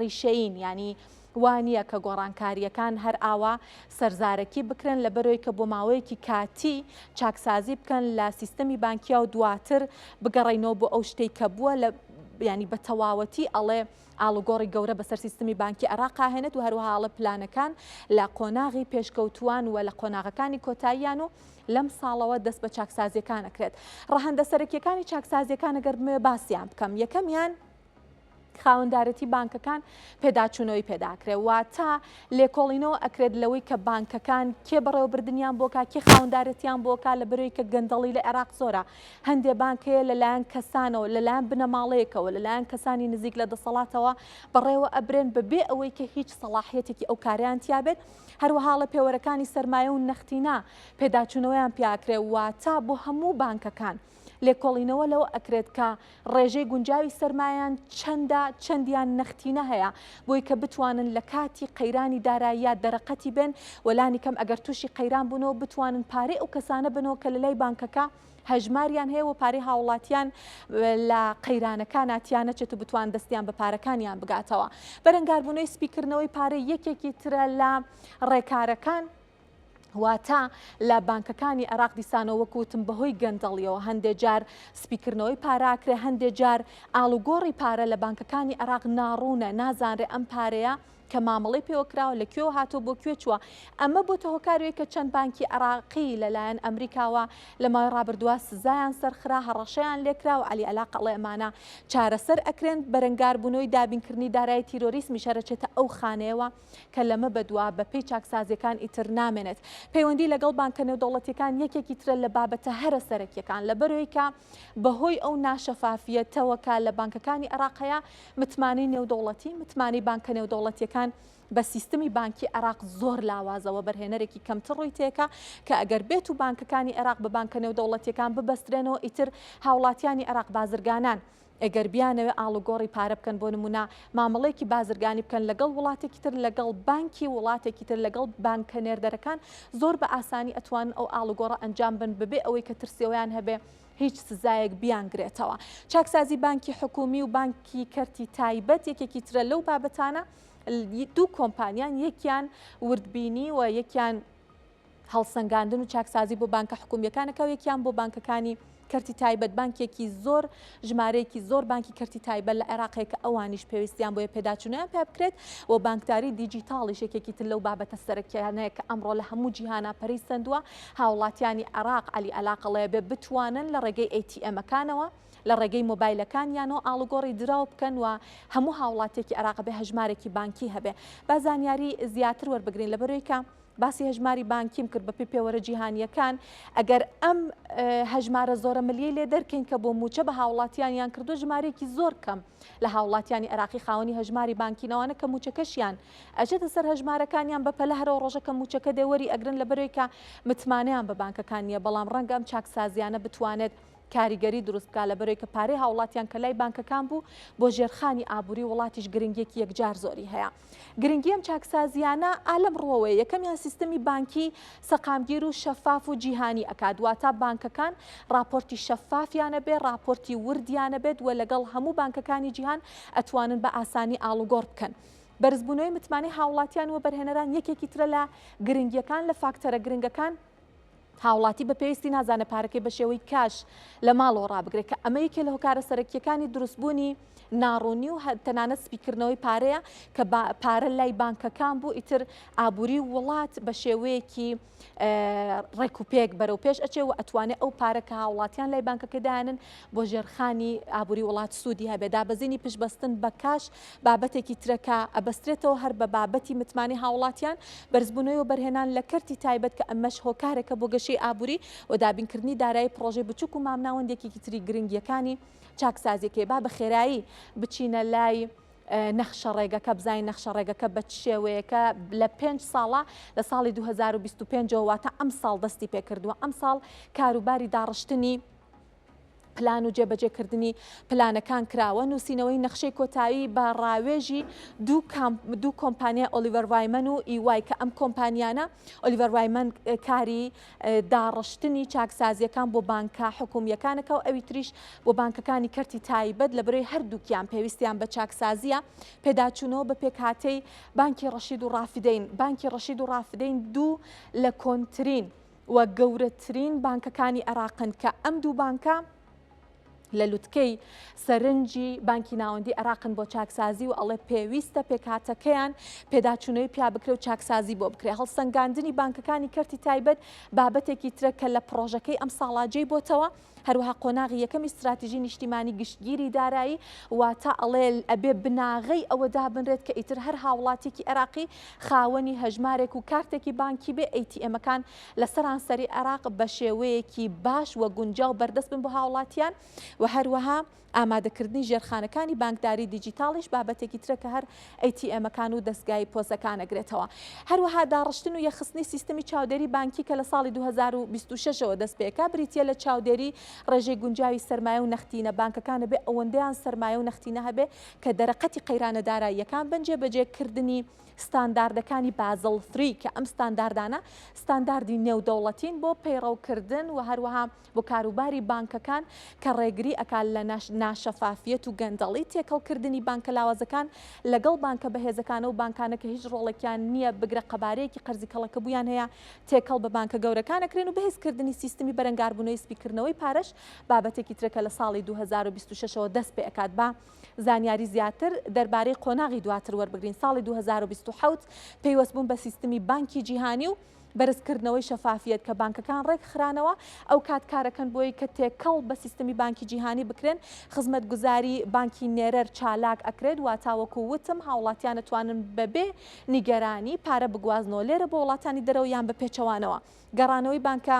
ڕیشەیین ینی وانە کە گۆڕانکاریەکان هەر ئاوا سەرزارەکی بکرێن لە بەرەوەی کە بۆ ماوەیەکی کاتی چاکسازی بکەن لە سیستمی بانکیا و دواتر بگەڕینەوە بۆ ئەو شتەی کە بووە لە ینی بە تەواوەتی ئەڵێ ئاڵوگۆڕی گەورە بەسەر سیستمی بانکی عێراق هێنێت و هەروەها ئەڵێ پلانەکان لە قۆناغی پێشکەوتووان و لە قۆناغەکانی کۆتاییان و لەم ساڵەوە دەست بە چاکسازیەکان ئەکرێت. ڕەهەندە سەرەکیەکانی چاکسازیەکان ئەگەر بمێ باسییان بکەم، یەکەمیان خاوەندارەتی بانکەکان پێداچوونەوەی پێداکرێ، واتە لێکۆڵینەوە ئەکرێت لەوەی کە بانکەکان کێ بەڕێوەبردنیان بۆکە، کێ خاوەندارەتیان بۆکە، لە بەرەوەی کە گەندەڵی لە عێراق زۆرە. هەندێک بانکەیە لەلایەن کەسانەوە، لەلایەن بنەماڵەیەکەوە، لەلایەن کەسانی نزیک لە دەسەڵاتەوە بەڕێوە ئەبرێن بەبێ ئەوەی کە هیچ سەڵاحیەتێکی ئەو کاریان تیابێت. هەروەها لە پێوەرەکانی سەرمایە و نەختینە پێداچوونەوەیان پیاکرێ، واتە بۆ هەموو بانکەکان لێکۆڵینەوە لەوە ئەکرێت کە ڕێژەی گونجاوی سەرمایان چەندیان نەختینە هەیە بۆی کە بتوانن لە کاتی قەیرانی داراییە دەرەقەتی بن، وەلانی کەم ئەگەر تووشی قەیران بوونەوە بتوانن پارەی ئەو کەسانە بنەوە کە لە لای بانکەکە هەژماریان هەیە و پارەی هاوڵاتیان لە قەیرانەکان ناتیانە چێت و بتوان دەستیان بە پارەکانیان بگاتەوە. بەرەنگاربوونەوەی سپیکردنەوەی پارەی یەکێکی ترە لە ڕێکارەکان، واتە لە بانکەکانی عێراق دیسانەوە وەکوتم بەهۆی گەندەڵیەوە هەندێک جار سپیکردنەوەی پاراکرێ، هەندێک جار ئاڵوگۆڕی پارە لە بانکەکانی عێراق ناڕوونە، نازانرێ ئەم پارەیە کە مامەڵی پێوەکراوە لە کوێ هاتوو بۆ کوێ چووە. ئەمە بۆتە هۆکارێک کە چەند بانکی عێراقی لەلایەن ئەمریکاوە لە ماوەی ڕابردووە سزایان سەرخرا، هەڕەشەیان لێکرا و عەلی عەلاق ئەڵێ ئەمانە چارەسەر ئەکرێن. بەرەنگاربوونەوەی دابینکردنی دارایی تیرۆریسمی شەرەچێتە ئەو خانەیەوە کە لەمە بەدووا بەپێی چاکسازیەکان ئیتر نامێنێت. پەیوەندی لەگەڵ بانکە نێودەوڵەتیەکان یەکێکی ترە لە بابەتە هەرە سەرەکیەکان، لە بەرەوەی کە بەهۆی ئەو ناشەفافیەتەوە کە لە بانکەکانی عێراق هەیە، متمانەی نێودەوڵەتی، متمانەی بانکە نێودەوڵەتیەکان بە سیستمی بانکی عێراق زۆر لاوازەوە بەرهێنەرێکی کەمتر ڕووی تێکە کە ئەگەر بێت و بانکەکانی عێراق بە بانکە نێودەوڵەتیەکان ببەسترێنەوە ئیتر هاوڵاتیانی عێراق بازرگانان ئەگەر بیانەوێ ئاڵوگۆڕی پارە بکەن بۆ نمونە مامەڵەیەکی بازرگانی بکەن لەگەڵ وڵاتێکی تر لەگەڵ بانکی وڵاتێکی تر لەگەڵ بانکە نێردەرەکان زۆر بە ئاسانی ئەتوان ئەو ئاڵوگۆڕە ئەنجام بن ببێ ئەوەی کە ترسێوەیان هەبێ هیچ سزایەک بیانگرێتەوە. چاکسازی بانکی حکومی و بانکی کەرتی تایبەت یەکێکی ترە لەو بابەتانە دوو کۆمپانیان یەکیان وردبینی و یەکیان هەڵسەنگاندن و چاکسازی بۆ بانکە حکومیەکانەکە و یەکیان بۆ بانکەکانی کەرتی تایبەت بانکێکی زۆر ژمارەیەکی زۆر بانکی کەرتی تایبەت لە عێراقێکە ئەوانیش پێویستیان بۆیە پێداچوونیان پێ بکرێت و بانکداری دیجیتاڵیش یەکێکی تر لەو بابەتە سەرەکیانەیە کە ئەمڕۆ لە هەموو جیهانە پەرەی سندووە هاوڵاتیانی عێراق عەلی عەلاقەڵەیە بێ بتوانن لە ڕێگەی ATM-ەکانەوە لە ڕێگەی مۆبایلەکانیانەوە ئاڵوگۆڕی دراو بکەن و هەموو هاوڵاتێکی عێراق بێ هەژمارێکی بانکی هەبێ. با زانیاری زیاتر وەربگرین لەبەرەوەی کە باسی هەژماری بانکیم کرد بە پێوەرە جیهانیەکان ئەگەر ئەم هەژمارە زۆرە ملیەی لێ دەرکەین کە بۆ موچە بە هاوڵاتیانیان کردو ژمارەیەکی زۆر کەم لە هاوڵاتیانی عێراقی خاوەنی هەژماری بانکینەوەنە کە موچەکەشیان ئەجێتە سەر هەژمارەکانیان بەپە لە هەرەوە ڕۆژەکە موچەکە دێوەری ئەگرن لەبەرەوەی کە متمانەیان بە بانکەکان نیە بەڵام ڕەنگە ئەم چاکسازیانە بتوانێت کاریگەری دروست بکات لەبەرەوەی کە پارەی هاوڵاتیان کە لای بانکەکان بوو بۆ ژێرخانی ئابووری وڵاتیش گرنگیەکی یەکجار زۆری هەیە. گرنگی ئەم چاکسازیانە ئالەم ڕۆوەیە یەکەمیان سیستەمی بانکی سەقامگیر و شەفاف و جیهانی ئەکات واتە بانکەکان راپۆرتی شەفافیانە بێت راپۆرتی وردیانە بێت و لەگەڵ هەموو بانکەکانی جیهان ئەتوانن بە ئاسانی ئاڵوگۆڕ بکەن. بەرزبوونەوەی متمانەی هاوڵاتیان و بەرهێنەران یەکێکی ترە لە گرنگیەکان لە فاکتەرە گرنگەکان هاوڵاتی بە پێویستی نازانە پارەکەی بە شێوەی کاش لە ماڵەوە ڕابگرێت کە ئەمە یەکێ لە هۆکارە سەرەکیەکانی دروستبوونی ناڕوونی و تەنانەت سپیکردنەوەی پارەیە کە پارە لای بانکەکان بوو ئیتر ئابووری وڵات بە شێوەیەکی ڕێکوپێک بەرەو پێش ئەچێ و ئەتوانێت ئەو پارە کە هاوڵاتیان لای بانکەکە دایانن بۆ ژێرخانی ئابووری وڵات سوودی هەبێ. دابەزینی پشتبەستن بە کاش بابەتێکی ترەکە ئەبەسترێتەوە هەر بە بابەتی متمانی هاوڵاتیان بەرزبوونەوەی و بەرهێنان لە کەرتی تایبەت کە ئەمەش هۆکارێکە بۆ گەشەی ئابووری و دابینکردنی دارایی پرۆژەی بچووک و مامناوەندێکی تری گرنگیەکانی چاکسازیەکەی با بە خێرایی بچینە لای نەخشە ڕێگەکە بزانین نەخشە ڕێگەکە بە شێوەیەکە لە 5 ساڵە لە ساڵی 2025 واتە ئەم ساڵ دەستی پێکردووە. ئەم ساڵ کاروباری داڕشتنی پلان و جێبەجێکردنی پلانەکان کراوە نووسینەوەی نەخشەی کۆتایی بە ڕاوێژی دوو کۆمپانیا ئۆلیڤەر وایمەن و ئیوای کە ئەم کۆمپانیانە ئۆلیڤەر وایمەن کاری داڕشتنی چاکسازیەکان بۆ بانکە حکومیەکانەکە و ئەوی تریش بۆ بانکەکانی کەرتی تایبەت لە بەرەوەی هەردووکیان پێویستیان بە چاکسازیە پێداچوونەوە بە پێکهاتەی بانکی ڕەشید و ڕافدەین. بانکی ڕەشید و ڕافدەین دوو لە کۆنترین و گەورەترین بانکەکانی عێراقن کە ئەم دوو بانکە لە لوتکەی سەرنجی بانکی ناوەندی عێراقن بۆ چاکسازی و ئەڵێ پێویستە پێکهاتەکەیان پێداچوونەوەی پیا بکرێ و چاکسازی بۆ بکرێ. هەڵسەنگاندنی بانکەکانی کەرتی تایبەت بابەتێکی ترە کە لە پرۆژەکەی ئەم ساڵاجەی بۆتەوە هەروەها قۆناغی یەکەم استراتیژی نیشتیمانی گشتگیری دارایی واتە ئەڵێ ئەبێ بناغەی ئەوە دابنرێت کە ئیتر هەر هاوڵاتێکی عێراقی خاوەنی هەژمارێک و کارتێکی بانکی بێ ATM-ئەکان لە سەرانسەری عێراق بە شێوەیەکی باش و گونجاو بەردەست بن بۆ هاوڵاتیان و هەروەها ئامادەکردنی ژێرخانەکانی بانکداری دیجیتاڵیش بابەتێکی ترە کە هەر ATM-ئەکان و دەستگای پۆسەکان ئەگرێتەوە. هەروەها داڕشتن و یەخستنی سیستەمی چاودێری بانکی کە لە ساڵی 2026ەوە دەست پێکا بریتە لە چاودێری ڕێژەی گونجاوی سەرمایە و نەختینە بانکەکانە بێ ئەوەندەیان سەرمایە و نەختینە هەبێ کە دەرەقەتی قەیرانە داراییەکان بنجێ بەجێکردنی ستانداردەکانی بازڵ 3 کە ئەم ستانداردانە ستانداردی نێودەوڵەتین بۆ پەیڕەوکردن و هەروەها بۆ کاروباری بانکەکان کە ڕێگری ئەکات لە ناشەفافیەت و گەندەڵی تێکەڵکردنی بانکە لاوازەکان لەگەڵ بانکە بەهێزەکانە و بانکانە کە هیچ ڕۆڵێکیان نییە بگرە قەبارەیەکی قەرزی کەڵەکە بوویان هەیە تێکەڵ بە بانکە گەورەکانەکرێن و بەهێزکردنی سیستمی بەرەنگاربوونەوەی سپیکردنەوەی پارەش بابەتێکی ترەکە لە ساڵی 2026ەوە دەست پێ ئەکات. با زانیاری زیاتر دەربارەی قۆناغی دواتر وەربگرین. ساڵی 2027 پێیوەست بوون بە سیستمی بانکی جیهانی و بەرزکردنەوەی شەفافیت کە بانکەکان ڕێکخرانەوە ئەو کاتکارەکەن بۆی کە تێکەڵ بە سیستمی بانکی جیهانی بکرێن خزمەتگوزاری بانکی نێرەر چالاک ئەکرێت و تاوەکو وتم هاوڵاتیان ئەتوانن بەبێ نیگەرانی پارە بگوازنەوە لێرە بۆ وڵاتانی دەرەوە یان بە پێچەوانەوە. گەڕانەوەی بانکە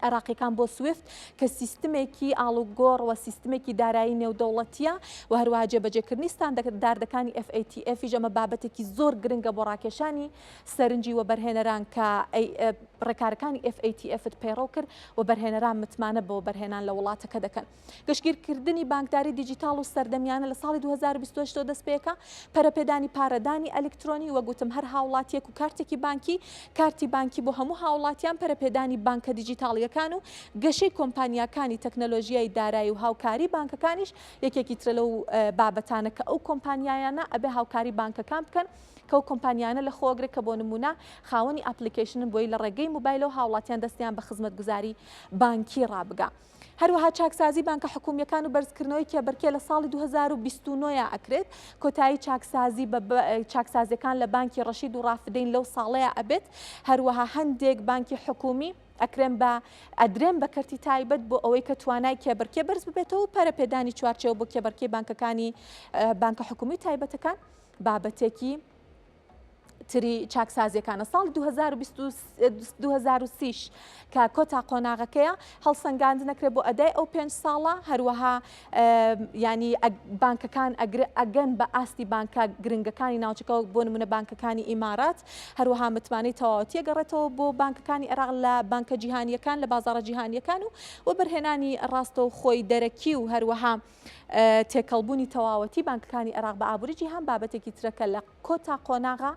عێراقیەکان بۆ سویفت کە سیستمێکی ئاڵوگۆڕ و سیستمێکی دارایی نێودەوڵەتیە و هەروەها جێبەجێکردنی ستانداردەکانی FATF ژەمە بابەتێکی زۆر گرنگە بۆ ڕاکێشانی سەرنجی و بەرهێنەران کە ڕێکارەکانی FATF پەیڕەو کرد و بەرهێنەران متمانە بۆ بەرهێنان لە وڵاتەکە دەکەن. گەشتگیرکردنی بانکداری دیجیتال و سەردەمیانە لە ساڵی 2028 دەست پێکە، پەرەپێدانی پارەدانی ئەلکترۆنی وەگوتم هەر هاوڵاتیەک و کارتێکی بانکی بۆ هەموو هاوڵاتیان، پەرەپێدانی بانکە دیجیتاڵیەکان و گەشەی کۆمپانیاکانی تەکنەلۆژیای دارایی و هاوکاری بانکەکانیش یەکێکی ترە لەو بابەتانە کە ئەو کۆمپانیایانە ئەبێ هاوکاری بانکەکان بکەن کە ئەو کۆمپانیانە لە خۆگرێک کە بۆ نمونە خاوەنی ئەپلیکیشنن بۆی لە ڕێگەی موبایلەوە هاوڵاتیان دەستیان بە خزمەتگوزاری بانکی ڕابگا. هەروەها چاکسازی بانکە حکوومیەکان و بەرزکردنەوەی کێبەرکێ لە ساڵی 2029 ئەکرێت، کۆتایی چاکسازی بە چاکسازیەکان لە بانکی ڕەشید و ڕافدەین لەو ساڵەیە ئەبێت. هەروەها هەندێک بانکی حکومی ئەدرێن بە کەرتی تایبەت بۆ ئەوەی کە توانای کێبەرکێ بەرز ببێتەوە و پەرەپێدانی چوارچێوە بۆ کێبەرکێ بانکەکانی بانکە حکومی تایبەتەکان بابەتێکی تری چاکسازیەکانە. ساڵی 2030 کە کۆتا قۆناغەکەیە هەڵسەنگاندنەکرێت بۆ ئەدای ئەو 5 ساڵە. هەروەها ینی بانکەکان ئەگەن بە ئاستی بانکە گرنگەکانی ناوچەکە بۆ نمونە بانکەکانی ئیمارات، هەروەها متمانەی تەواوەتیە گەڕێتەوە بۆ بانکەکانی عێراق لە بانکە جیهانیەکان لە بازاڕە جیهانیەکان و بەرهێنانی ڕاستە و خۆی دەرەکی و هەروەها تێکەڵبوونی تەواوەتی بانکەکانی عێراق بە ئابووری جیهان بابەتێکی ترەکە لە کۆتا قۆناغا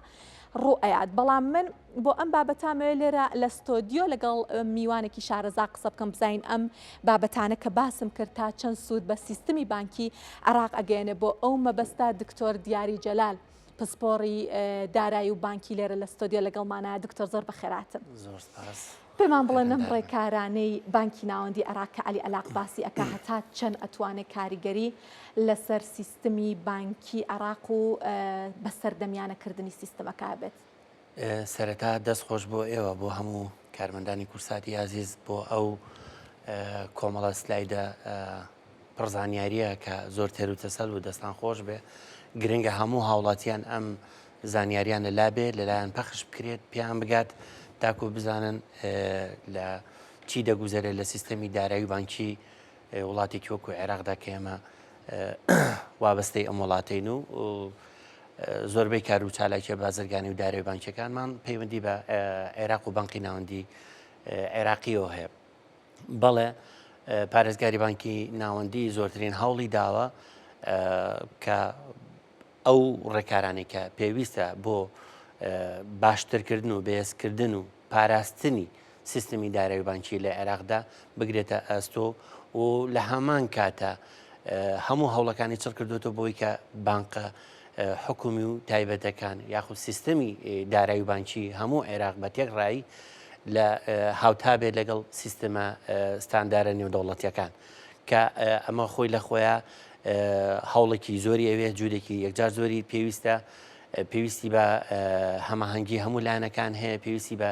ڕوئەیات. بەڵام من بۆ ئەم بابەتامەوێ لێرە لە ستۆدیۆ لەگەڵ میوانێکی شارەزا قسە بکەم بزین ئەم بابەتانە کە باسم کرد تا چەند سوود بە سیستمی بانکی عێراق ئەگەێنێ بۆ ئەو مەبەستە دکتۆر دیاری جەلال پسپۆڕی دارایی و بانکی لێرە لە ستۆدیۆ لەگەڵمانە. دکتۆر زۆر بەخێراتن. زۆر سپاس. پێمان بڵێ نەم ڕێکارانەی بانکی ناوەندی عێراق کە عەلی ئەلاق باسی ئەکا هەتا چەند ئەتوانێت کاریگەری لەسەر سیستمی بانکی عێراق و بەسەردەمیانەکردنی سیستەمەکە بێت؟ سەرەتا دەست خۆش بۆ ئێوە بۆ هەموو کارمەندانی کورساتی عزیز بۆ ئەو کۆمەڵە سلایدە پڕزانیاریە کە زۆر تێر و تەسەل و دەستان خۆش بێ. گرنگە هەموو هاوڵاتیان ئەم زانیاریانە لابێ لەلایەن پەخش بکرێت، پێیان بگات تاکو بزانن لە چی دەگوزارێت لە سیستەمی دارایی و بانکی وڵاتێکی وەکو عێراقدا کە ئێمە وابەستەی ئەم وڵاتین و زۆربەی کار و چالاکیە بازرگانی و دارایی بانکیەکانمان پەیوەندی بە عێراق و بانقی ناوەندی عێراقیەوە هەیە. بەڵێ پارێزگاری بانکی ناوەندی زۆرترین هەوڵی داوە کە ئەو ڕێکارانی کە پێویستە بۆ باشترکردن و بەهێزکردن و پاراستنی سیستمی دارایی بانکی لە عێراقدا بگرێتە ئەستۆ و لە هەمان کاتە هەموو هەوڵەکانی چڕ کردوێتەوە بۆی کە بانکە حکومی و تایبەتەکان یاخود سیستەمی دارایی و بانکی هەموو عێراق بە تێکڕایی لە هاوتابێت لەگەڵ سیستەمە ستاندارە نێودەوڵەتیەکان کە ئەمە خۆی لە خۆیان هەوڵێکی زۆری ئەوێ جوودێکی یەکجار زۆری پێویستی بە هەماهەنگی هەموو لایەنەکان هەیە، پێویستی بە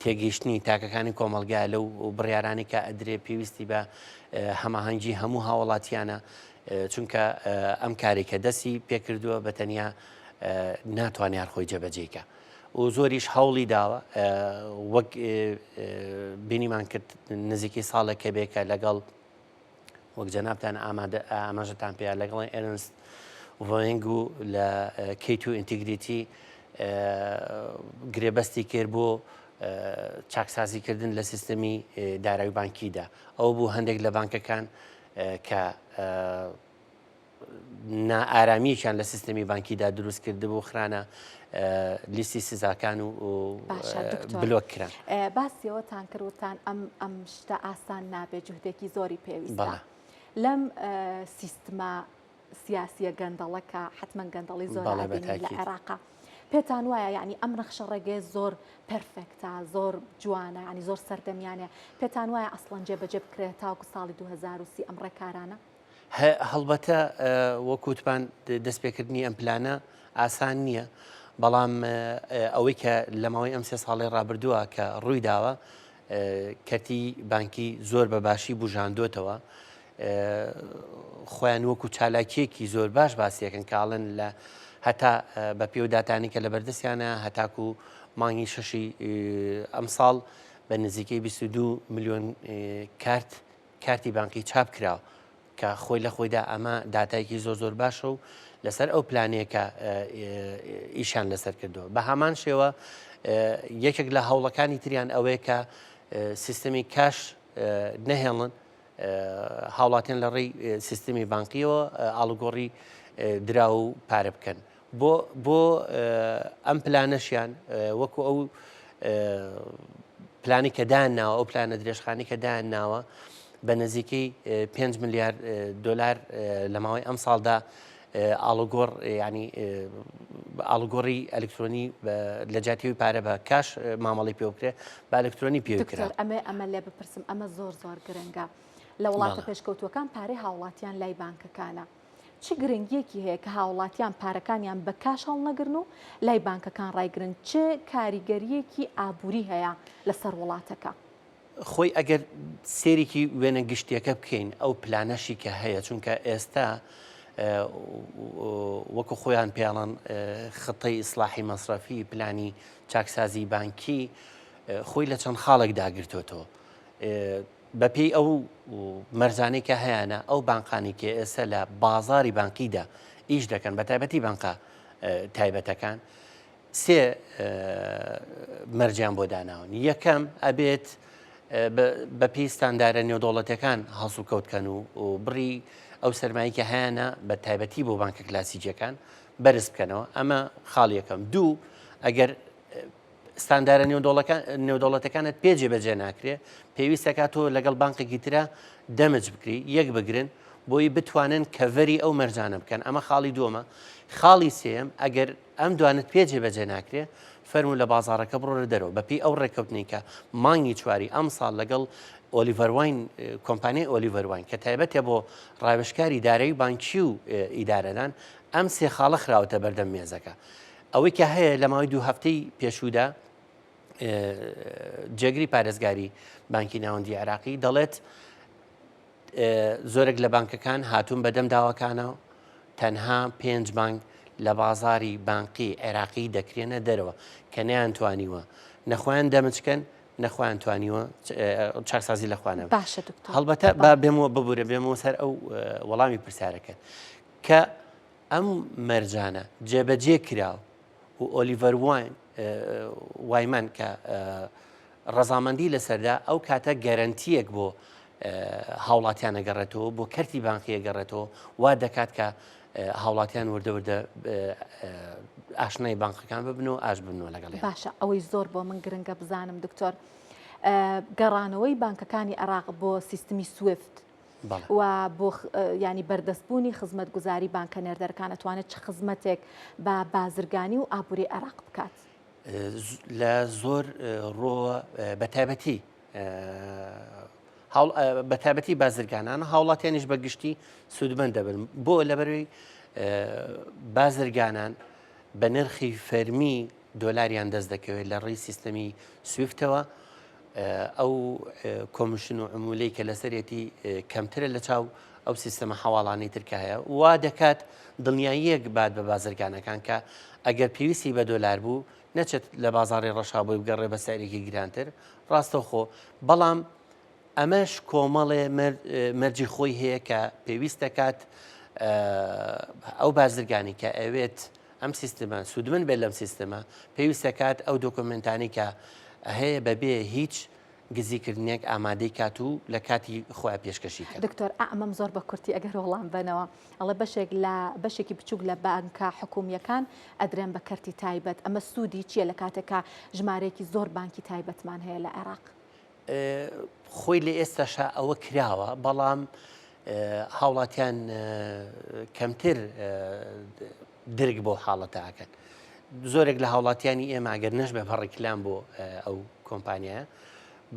تێگەیشتنی تاکەکانی کۆمەلگا لەو بڕیارانی کە ئەدرێ، پێویستی بە هەماهەنگی هەموو هاوڵاتیانە، چونکە ئەم کارێکە دەستی پێکردووە بە تەنیا ناتوانێت خۆی جێبەجێکە و زۆریش هەوڵی داوە وەک بینیمان کرد نزیکی ساڵێکە بێکە لەگەڵ وەک جەنابتان ئاماژەتان پێیا لەگەڵ ئێرنست ڤۆینگ و لە K2 ئینتیگریتی گرێبەستی کرد بۆ چاکسازیکردن لە سیستەمی دارایی بانکیدا. ئەو بوو هەندێک لە بانکەکان کە نائارامیەکیان لە سیستەمی بانکیدا دروست کرد بۆ خرانە لیستی سزاکان و بلۆک کران. باسیەوەتان کردوتان ئەم شتە ئاسان نابێت، جوهدێکی زۆری پێویستە لەم سیستەمە سیاسیە گەندەڵەکە حتمما گەندەڵی زۆر لە عێراقا. پێتان وایە یعنی ئەم نەخشە ڕێگەی زۆر پەرفێکتە، زۆر جوانە، ینی زۆر سەردەمیانە، پێتان وایە ئەسڵەن جێبەجێ بکرێت تاوەکو ساڵی 2030 ئەم ڕێکارانە؟ هەڵبەتە وەکوتمان دەستپێکردنی ئەم پلانە ئاسان نییە، بەڵام ئەوەی کە لە ماوەی ئەم 3 ساڵی ڕابردووە کە ڕووی داوە کەرتی بانکی زۆر بە باشی بژاندۆتەوە، خۆیان وەکو چالاکیەکی زۆر باش باسیەکەن کاڵن لە هەتا بە پێوداتانی کە لە بەردەستیانە هەتاکو مانگی شەشی ئەم ساڵ بە نزیکەی 22 ملیۆن کارتی بانکی چاپ کراوە کە خۆی لە خۆیدا ئەمە داتایکی زۆر باشە و لەسەر ئەو پلانەیەکە ئیشان لەسەر کردووە بە هەمان شێوە یەکێک لە هەوڵەکانی تریان ئەوەیە کە سیستمی کاش نەهێڵن هاوڵاتیان لە ڕێی سیستمی بانقیەوە ئاڵگۆڕی درا و پارە بکەن بۆ ئەم پلانەشیان وەکو ئەو پلانی کە داناوە ئەو پلانە درێژخانی کە داناوە بە نزیکەی 5 میلیارد دلار لە ماوەی ئەم ساڵدا ئاڵگۆڕ ینی ئاڵگۆڕی ئەلکترۆنی لە جاتیوی پارە بە کاش مامەڵی پێ بکرێت بە ئەلکترۆنی پێوکرا ئەمە لێ بپرسم ئەمە زۆر گرنگە لە وڵاتە پێشکەوتوەکان پارەی هاوڵاتیان لای بانکەکانە چی گرنگیەکی هەیە کە هاوڵاتیان پارەکانیان بە کاش هەڵ نەگرن و لای بانکەکان ڕایگرن چه کاریگەریەکی ئابووری هەیە لەسەر وڵاتەکە خۆی ئەگەر سێرێکی وێنە گشتیەکە بکەین ئەو پلانەشی کە هەیە چونکە ئێستا وەکو خۆیان پێڵەن خطەی ئیسلاحی مەسرەفی پلانی چاکسازی بانکی خۆی لە چەند خاڵێک داگرتوێتەوە بەپێی ئەو مەرجانەی کە هەیەە ئەو بانقانی کە ئێستا لە بازاری بانکیدا ئیش دەکەن بە تایبەتی بانقا تایبەتەکان سێ مەرجیان بۆ داناون یەکەم ئەبێت بە پێی ستاندارە نێودوڵەتەکان هەڵسو کەوتکەن و بڕی ئەو سەرمایی کە هەیەە بە تایبەتی بۆ بانکە کلاسیکیەکان بەرز بکەنەوە ئەمە خاڵ یەکەم دوو ئەگەر ستاندارە نێودوڵەتەکانت پێجێبەجێ ناکرێ پێویستە کاتۆ لەگەڵ بانقێکی ترە دەمج بکری یەک بگرن بۆی بتوانن کەڤەری ئەو مەرجانە بکەن ئەمە خاڵی دووەمە خاڵی سێم ئەگەر ئەم دوانت پێجێبەجێ ناکرێ فەرمو لە بازارەکە بڕۆرە دەرەوە بەپی ئەو ڕێکەوتنی کە مانگی چواری ئەم ساڵ لەگەڵ ئۆلیڤەر واین کۆمپانیای ئۆلیڤەر واین کە تایبەتە بۆ ڕاوێژکاری دارایی بانکی و ئیدارەدان ئەم سێ خاڵە خراوەتە بەردەم مێزەکە ئەوەی کە هەیە لە ماوەی 2 هەفتەی پێشوودا جێگری پارێزگاری بانکی ناوەندی عێراقی دەڵێت زۆرێک لە بانکەکان هاتوون بەدەم داواکانەوە تەنها 5 بانک لە بازاری بانقی عێراقی دەکرێنە دەرەوە کە نەیانتوانیوە نەخۆیان دەمچکەن نەخۆیان توانیوە چاکسازی لەخوانە هەڵبەتە با بێمەوە ببوورە بێمەوە سەر ئەو وەڵامی پرسیارەکە کە ئەم مەرجانە جێبەجێ کراوە و ئۆلیڤەر وایمان کە ڕەزامەندی لەسەردا ئەو کاتە گەرنتیەک بۆ هاوڵاتیان ئەگەڕێتەوە بۆ کەرتی بانقی ئەگەڕێتەوە وا دەکات کە هاوڵاتیان وردەوردە ئاشنای بانقەکان ببن و ئاش بنەوە لەگەڵ باشە ئەوەی زۆر بۆ من گرنگە بزانم دکتۆر گەڕانەوەی بانکەکانی عێراق بۆ سیستمی سویفت و بۆ ینی بەردەستبوونی خزمەتگوزاری بانکە نێردەرەکان ئەتوانێت چه خزمەتێک بە بازرگانی و ئابووری عێراق بکات لە زۆر ڕۆوە بەتایبەتی بەتابەتی بازرگانانە هاوڵاتیانیش بەگشتی سوودمەند دەبن بۆ لەبەروی بازرگانان بە نرخی فەرمی دۆلاریان دەست دەکەوێت لە ڕێی سیستەمی سویفتەوە ئەو کۆمیشن و عمولەی کە لەسەرەتی کەمترە لە چاو ئەو سیستەمە حواڵانەی ترکە هەیە وا دەکات دڵنیاییەک بات بە بازرگانەکان کە ئەگەر پێویستی بە دۆلار بوو نەچێت لە بازاری ڕەشابووی بگەڕێ بە سەرێکی گرانتر ڕاستەوخۆ بەڵام ئەمەش کۆمەڵێ مەرجی خۆی هەیە کە پێویست دەکات ئەو بازرگانی کە ئەوێت ئەم سیستەمە سوودمن بێت لەم سیستەمە پێویست دەکات ئەو دۆکۆمنتانی کە هەیە بەبێ هیچ گزیکردنێک ئامادەی کات و لە کاتی خۆیان پێشکەشی کرد. دکتۆر ئەمەم زۆر بە کورتی ئەگەر وەڵام بنەوە ئەڵێ بەشێکی بچووک لە بانکە حکوومیەکان ئەدرێن بە کەرتی تایبەت ئەمە سوودی چییە لە کاتێکە ژمارەیەکی زۆر بانکی تایبەتمان هەیە لە عێراق؟ خۆی لە ئێستاشا ئەوە کراوە بەڵام هاوڵاتیان کەمتر درگ بۆ حاڵەتەکەن زۆرێک لە هاوڵاتیانی ئێمە ئەگەر نەش بە پەڕێکلام بۆ ئەو کۆمپانیایە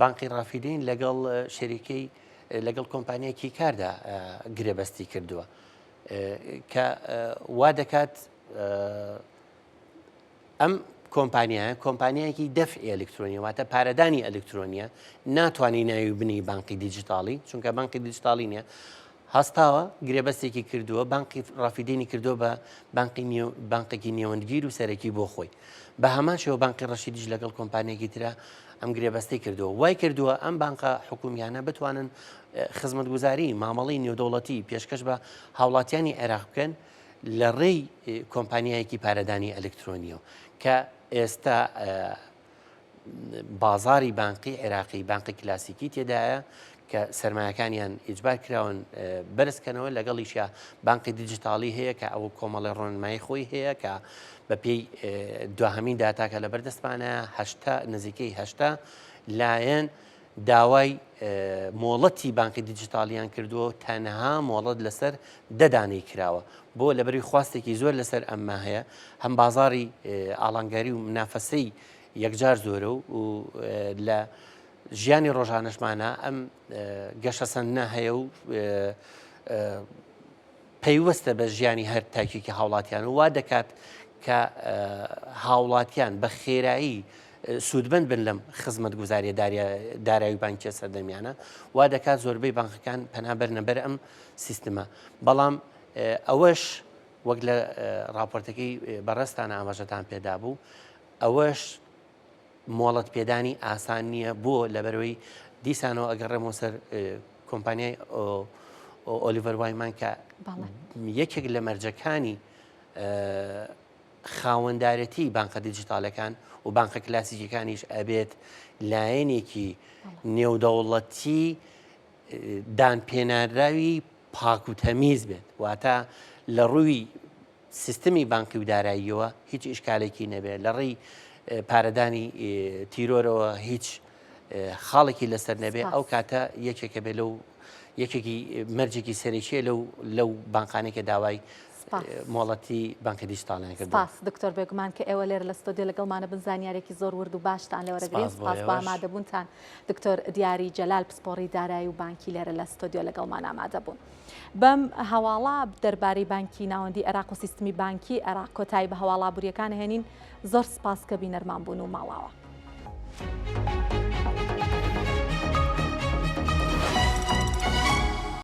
بانقی ڕافیدین لەگەڵ شەریکەی لەگەڵ کۆمپانیایەکی کاردا گرێبەستی کردووە کە وا دەکات ئەم کۆمپانیایەکی دەفعی ئەلکترۆنیە واتە پارەدانی ئەلکترۆنیە ناتوانانی ناوی بنی بانقی دیجیتاڵی چونکە بانقی دیجیتاڵی نیە هەستاوە گرێبەستێکی کردووە بانقی ڕافیدێنی کردو بە بانقێکی نێوەندگیر و سەرەکی بۆ خۆی بە هەمان شێوە بانقی ڕەشیدیش لەگەڵ کۆمپانیەکی ترە ئەم گرێبەستی کردووە وای کردووە ئەم بانقە حکومیانە بتوانن خزمەتگوزاری مامەڵی نێودەوڵەتی پێشکەش بە هاوڵاتیانی عێراق بکەن لە ڕێی کۆمپانیایەکی پارەدانی ئەلکترۆنیەوە کە ئێستا بازاری بانقی عێراقی بانقی کلاسیکی تێدایە کە سەرمایەکانیان ئیجبار کراون بەرزکەنەوە لەگەڵیشیا بانقی دیجیتاڵی هەیە کە ئەو کۆمەڵی ڕۆنمایی خۆی هەیە کە بە پێی دواهەمین داتاکە لە بەردەستمانە نزیکەی هەشتا لایەن داوای مۆڵەتی بانقی دیجیتاڵیان کردووە تەنها مۆڵەت لەسەر دەدانەی کراوە بۆ لەبەری خواستێکی زۆر لەسەر ئەمما هەیە هەم بازاری ئاڵنگاری و منافەسەی یەکجار زۆرە و لە ژیانی ڕۆژانەشمانە ئەم گەشەسەندە هەیە و پەیوەستە بە ژیانی هەر تاکێکی هاوڵاتیان و وا دەکات کە هاوڵاتیان بە خێرایی سوودبند بن لەم خزمەت گوزاریە دارایی بانکیە سەردەمیانە وا دەکات زۆربەی بانکەکان پەنابەرنەبەر ئەم سیستمە بەڵام ئەوەش وەک لە راپۆرتەکەی بەڕێستانە ئاماژەتان پێدا بوو ئەوەش مۆڵەت پێدانی ئاسان نییە بۆ لەبەرەوەی دیسانەوە ئەگەڕێمەوە سەر کۆمپانیای ئۆلیڤەر وایمان کە یەکێک لە مەرجەکانی خاوەندارەتی بانقە دیجیتالەکان و بانقە کلاسیکەکانیش ئەبێت لایەنێکی نێودەوڵەتی دانپێناراوی پاک و تەمیز بێت واتە لە ڕووی سیستمی بانقی و داراییەوە هیچ ئیشکالێکی نەبێت لە ڕێی پارەدانی تیرۆرەوە هیچ خاڵێکی لەسەر نەبێ ئەو کاتە یەکێکە بێ لەو یەکێکی مەرجێکی سەرێکیە لەو بانقانێکە داوای مۆڵەتی بانکە دیجیتاڵیان کرد. سپاس دکتۆر بێگومان کە ئێوە لێرە لە ستۆدیۆ لەگەڵمانە بن زانیارێکی زۆر ورد و باشتان لێوەرەگرین سپاس بۆ ئامادەبوونتان دکتۆر دیاری جەلال پسپۆڕی دارایی و بانکی لێرە لە ستۆدیۆ لەگەڵمان ئامادەبوون. بەم هەواڵە دەربارەی بانکی ناوەندی عێراق و سیستمی بانکی عێراق کۆتایی بە هەواڵابووریەکان هێنین زۆر سپاس کە بینەرمان بوون و ماڵاوە.